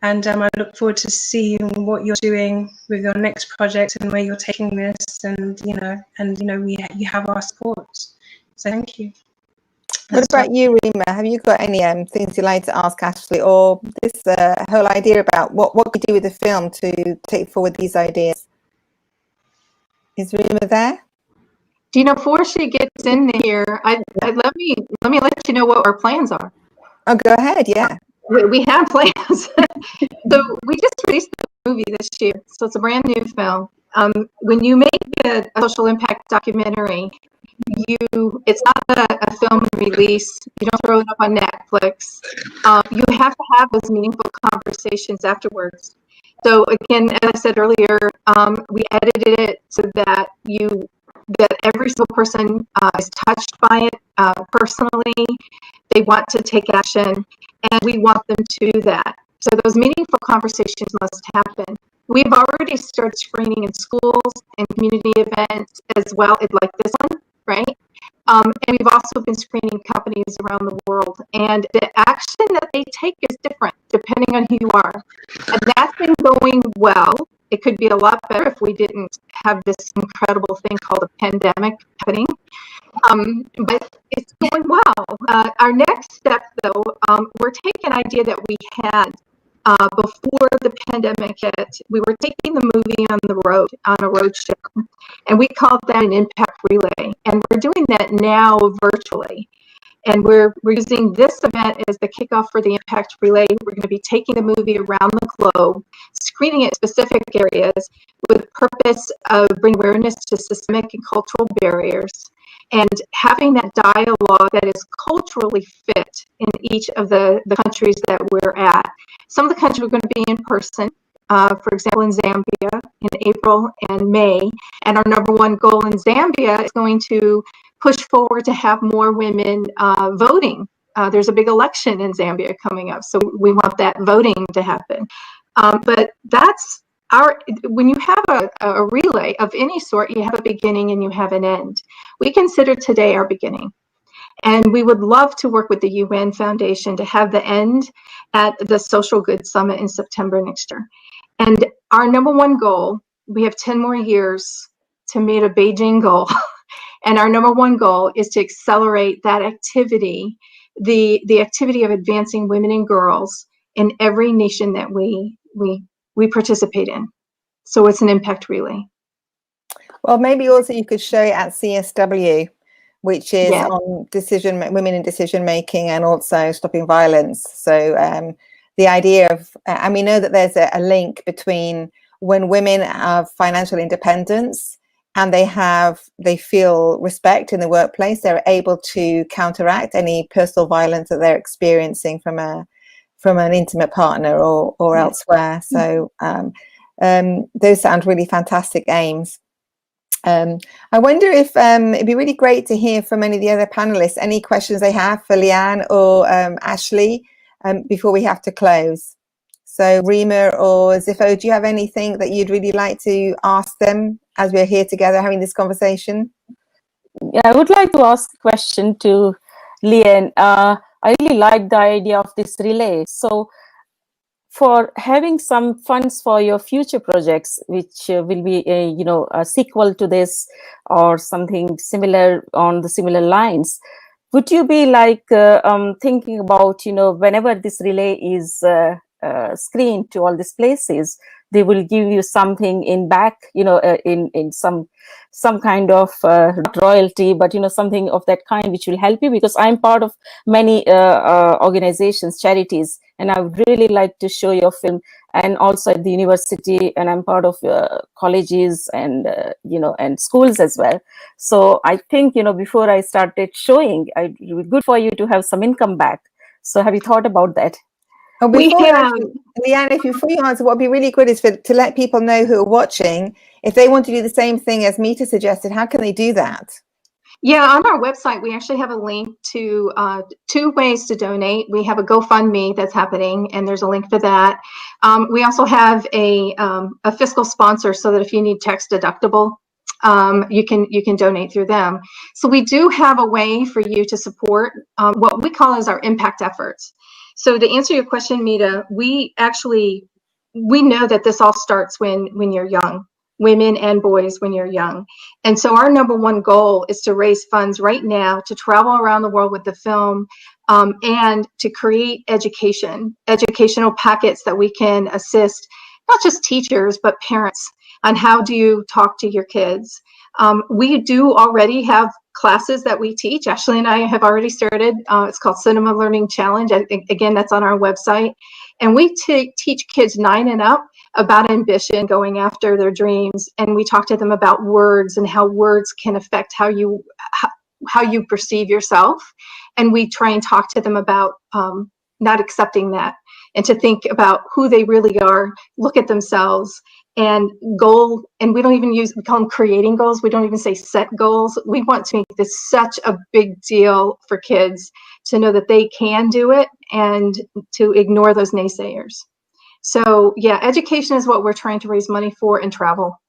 And I look forward to seeing what you're doing with your next project and where you're taking this. And you have our support. So thank you. What about you, Rima? Have you got any things you'd like to ask Ashley, or this whole idea about what we do with the film to take forward these ideas? Is Rima there? Before she gets in here, let me let you know what our plans are. Oh, go ahead. Yeah. We have plans. So we just released the movie this year, so it's a brand new film. When you make a social impact documentary, it's not a film release. You don't throw it up on Netflix. You have to have those meaningful conversations afterwards. So again, as I said earlier, we edited it so that every single person is touched by it personally. They want to take action, and we want them to do that. So those meaningful conversations must happen. We've already started screening in schools and community events as well, like this one, right? And we've also been screening companies around the world. And the action that they take is different depending on who you are. And that's been going well. It could be a lot better if we didn't have this incredible thing called a pandemic happening. But it's going well. Our next step, though, we're taking an idea that we had before the pandemic hit. We were taking the movie on the road, on a road show, and we called that an impact relay. And we're doing that now virtually. And we're using this event as the kickoff for the Impact Relay. We're going to be taking the movie around the globe, screening it in specific areas with the purpose of bringing awareness to systemic and cultural barriers and having that dialogue that is culturally fit in each of the countries that we're at. Some of the countries are going to be in person, for example, in Zambia in April and May. And our number one goal in Zambia is going to push forward to have more women voting. There's a big election in Zambia coming up, so we want that voting to happen. But that's when you have a relay of any sort, you have a beginning and you have an end. We consider today our beginning. And we would love to work with the UN Foundation to have the end at the Social Good Summit in September next year. And our number one goal, we have 10 more years to meet a Beijing goal. And our number one goal is to accelerate that activity, the activity of advancing women and girls in every nation that we participate in. So it's an impact relay. Well, maybe also you could show it at CSW, which is on women in decision making and also stopping violence. So the idea of, and we know that there's a link between when women have financial independence and they feel respect in the workplace, they're able to counteract any personal violence that they're experiencing from an intimate partner or elsewhere. So those sound really fantastic aims. I wonder if it'd be really great to hear from any of the other panelists, any questions they have for Lea-Ann or Ashley before we have to close. So Rima or Zipho, do you have anything that you'd really like to ask them as we're here together having this conversation? Yeah, I would like to ask a question to Lea-Ann. I really like the idea of this relay. So for having some funds for your future projects, which will be a sequel to this or something similar on the similar lines, would you be like thinking about, whenever this relay is screened to all these places, they will give you something in back, in some kind of not royalty, but something of that kind which will help you, because I'm part of many organizations, charities, and I would really like to show your film, and also at the university, and I'm part of colleges and and schools as well. So I think before I started showing, it would be good for you to have some income back. So have you thought about that? Oh, Lea-Ann, before you answer, what would be really good is to let people know who are watching, if they want to do the same thing as Meeta suggested, how can they do that? Yeah, on our website, we actually have a link to 2 ways to donate. We have a GoFundMe that's happening, and there's a link for that. We also have a fiscal sponsor, so that if you need tax deductible, you can donate through them. So we do have a way for you to support what we call as our impact efforts. So to answer your question, Meeta, we know that this all starts when you're young, women and boys when you're young. And so our number one goal is to raise funds right now to travel around the world with the film and to create educational packets that we can assist not just teachers, but parents on how do you talk to your kids. We do already have classes that we teach. Ashley and I have already started. It's called Cinema Learning Challenge. I think, again, that's on our website. And we teach kids 9 and up about ambition, going after their dreams. And we talk to them about words and how words can affect how you perceive yourself. And we try and talk to them about not accepting that, and to think about who they really are, look at themselves, and goal. And we call them creating goals. We don't even say set goals. We want to make this such a big deal for kids to know that they can do it and to ignore those naysayers. So yeah, education is what we're trying to raise money for, and travel.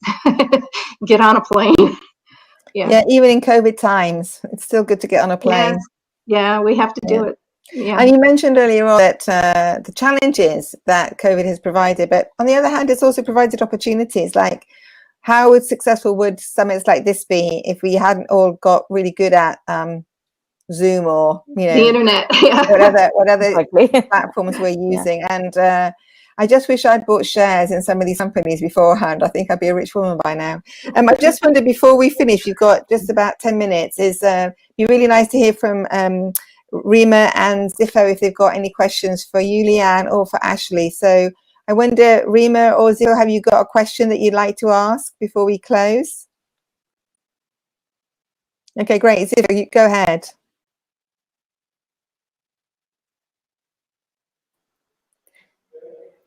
Get on a plane. Yeah, even in COVID times, it's still good to get on a plane. Yes. Yeah, we have to do it. Yeah. And you mentioned earlier on that the challenges that COVID has provided, but on the other hand, it's also provided opportunities. Like, how successful would summits like this be if we hadn't all got really good at Zoom or the internet, whatever platforms we're using? Yeah. And I just wish I'd bought shares in some of these companies beforehand. I think I'd be a rich woman by now. I just wondered, before we finish, you've got just about 10 minutes. It'd be really nice to hear from Rima and Zipho if they've got any questions for you, Lea-Ann, or for Ashley. So I wonder, Rima or Zipho, have you got a question that you'd like to ask before we close? Okay, great. Zipho, you go ahead.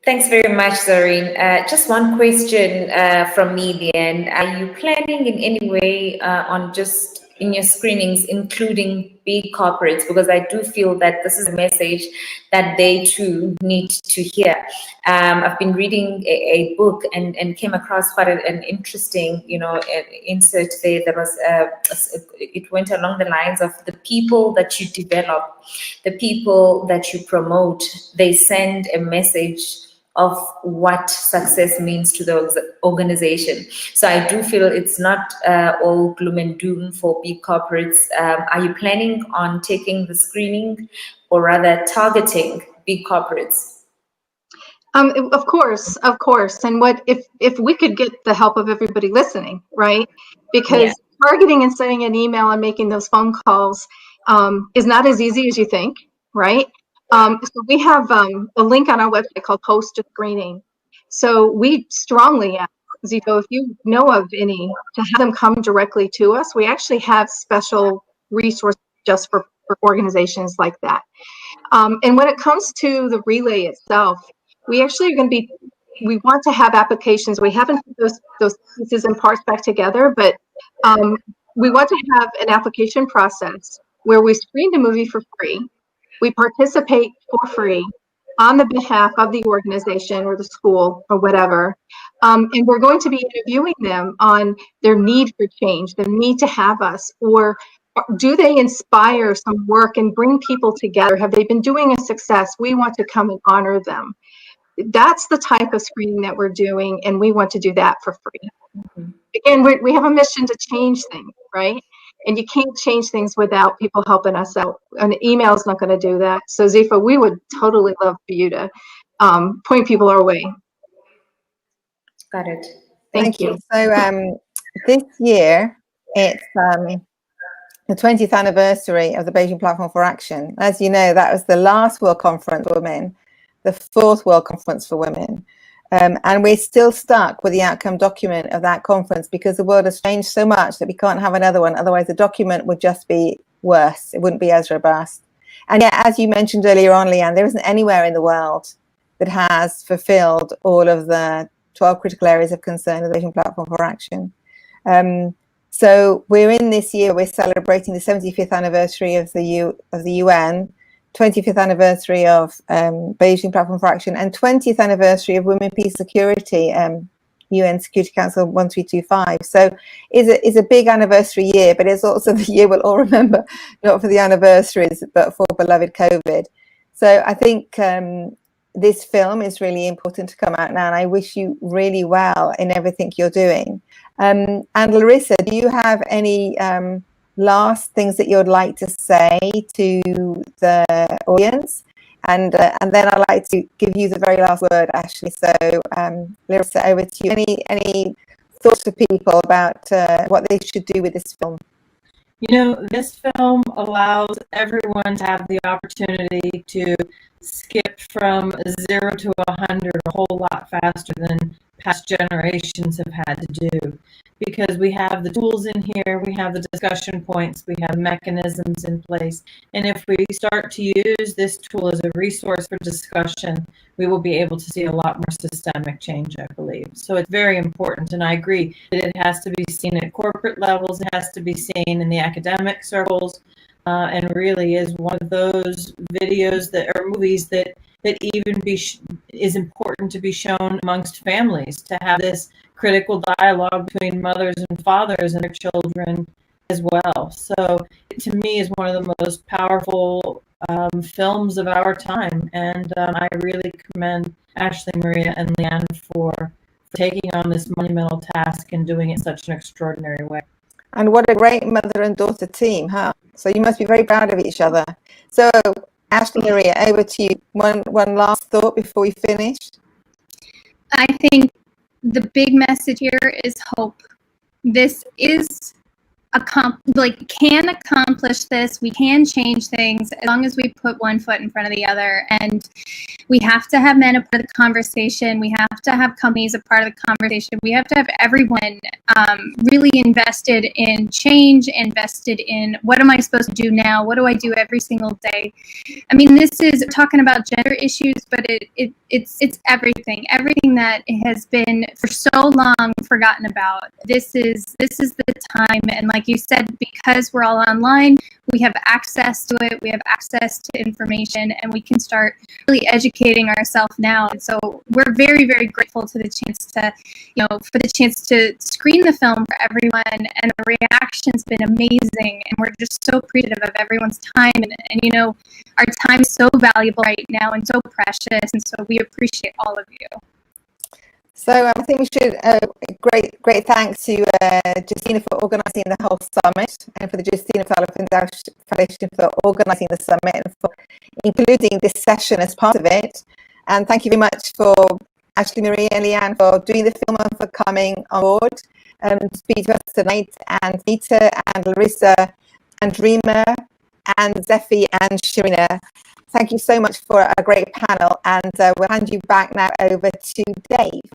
Thanks very much, Zarin. Just one question from me, Lea-Ann. Are you planning in any way on just in your screenings, including big corporates? Because I do feel that this is a message that they too need to hear. I've been reading a book and came across quite an interesting, insert there. There was it went along the lines of the people that you develop, the people that you promote, they send a message of what success means to the organization. So I do feel it's not all gloom and doom for big corporates. Are you planning on taking the screening or rather targeting big corporates? Of course. And what if we could get the help of everybody listening, right? Because targeting and sending an email and making those phone calls is not as easy as you think, right? So we have a link on our website called Post to Screening. So we strongly ask, Zipho, if you know of any, to have them come directly to us. We actually have special resources just for organizations like that. And when it comes to the relay itself, we actually are going to we want to have applications. We haven't put those pieces and parts back together, but we want to have an application process where we screen the movie for free. We participate for free on the behalf of the organization or the school or whatever. And we're going to be interviewing them on their need for change, their need to have us, or do they inspire some work and bring people together? Have they been doing a success? We want to come and honor them. That's the type of screening that we're doing, and we want to do that for free. Mm-hmm. Again, we have a mission to change things, right? And you can't change things without people helping us out. An email is not going to do that. So Zipho, we would totally love for you to point people our way. Got it. Thank you. So this year, it's the 20th anniversary of the Beijing Platform for Action. As you know, that was the last World Conference for Women, the 4th World Conference for Women. And we're still stuck with the outcome document of that conference because the world has changed so much that we can't have another one. Otherwise, the document would just be worse. It wouldn't be as robust. And yet, as you mentioned earlier on, Lea-Ann, there isn't anywhere in the world that has fulfilled all of the 12 critical areas of concern of the Beijing Platform for Action. So we're in this year, we're celebrating the 75th anniversary of the UN, 25th anniversary of Beijing Platform for Action, and 20th anniversary of Women, Peace, Security, UN Security Council 1325. So it's a big anniversary year, but it's also the year we'll all remember, not for the anniversaries, but for beloved COVID. So I think this film is really important to come out now, and I wish you really well in everything you're doing. And Larisa, do you have any last things that you'd like to say to the audience? And then I'd like to give you the very last word, Ashley. So Larisa, over to you. Any thoughts for people about what they should do with this film? You know, this film allows everyone to have the opportunity to skip from 0 to 100 a whole lot faster than past generations have had to do, because we have the tools in here, we have the discussion points, we have mechanisms in place, and if we start to use this tool as a resource for discussion, we will be able to see a lot more systemic change, I believe. So it's very important, and I agree that it has to be seen at corporate levels, it has to be seen in the academic circles, and really is one of those videos that are movies that even is important to be shown amongst families, to have this critical dialogue between mothers and fathers and their children as well. So to me is one of the most powerful films of our time, and I really commend Ashley, Maria, and Lea-Ann for taking on this monumental task and doing it in such an extraordinary way. And what a great mother and daughter team, huh? So you must be very proud of each other. So Ashley, Maria, over to you. One last thought before we finish. I think the big message here is hope. This is can accomplish this. We can change things as long as we put one foot in front of the other. And we have to have men a part of the conversation. We have to have companies a part of the conversation. We have to have everyone really invested in change, invested in what am I supposed to do now? What do I do every single day? I mean, this is talking about gender issues, but it's everything that has been for so long forgotten about. This is the time, and like you said, because we're all online, we have access to it, we have access to information, and we can start really educating ourselves now. And so we're very, very grateful to the chance to, for the chance to screen the film for everyone, and the reaction's been amazing, and we're just so appreciative of everyone's time, and our time is so valuable right now and so precious, and so we appreciate all of you. So I think we should, great thanks to Justina for organising the whole summit, and for the Justina Foundation for organising the summit and for including this session as part of it. And thank you very much for Ashley Marie and Lea-Ann for doing the film and for coming on board to speak to us tonight, and Meeta and Larisa and Rima and Zephy and Chereena. Thank you so much for a great panel, and we'll hand you back now over to Dave.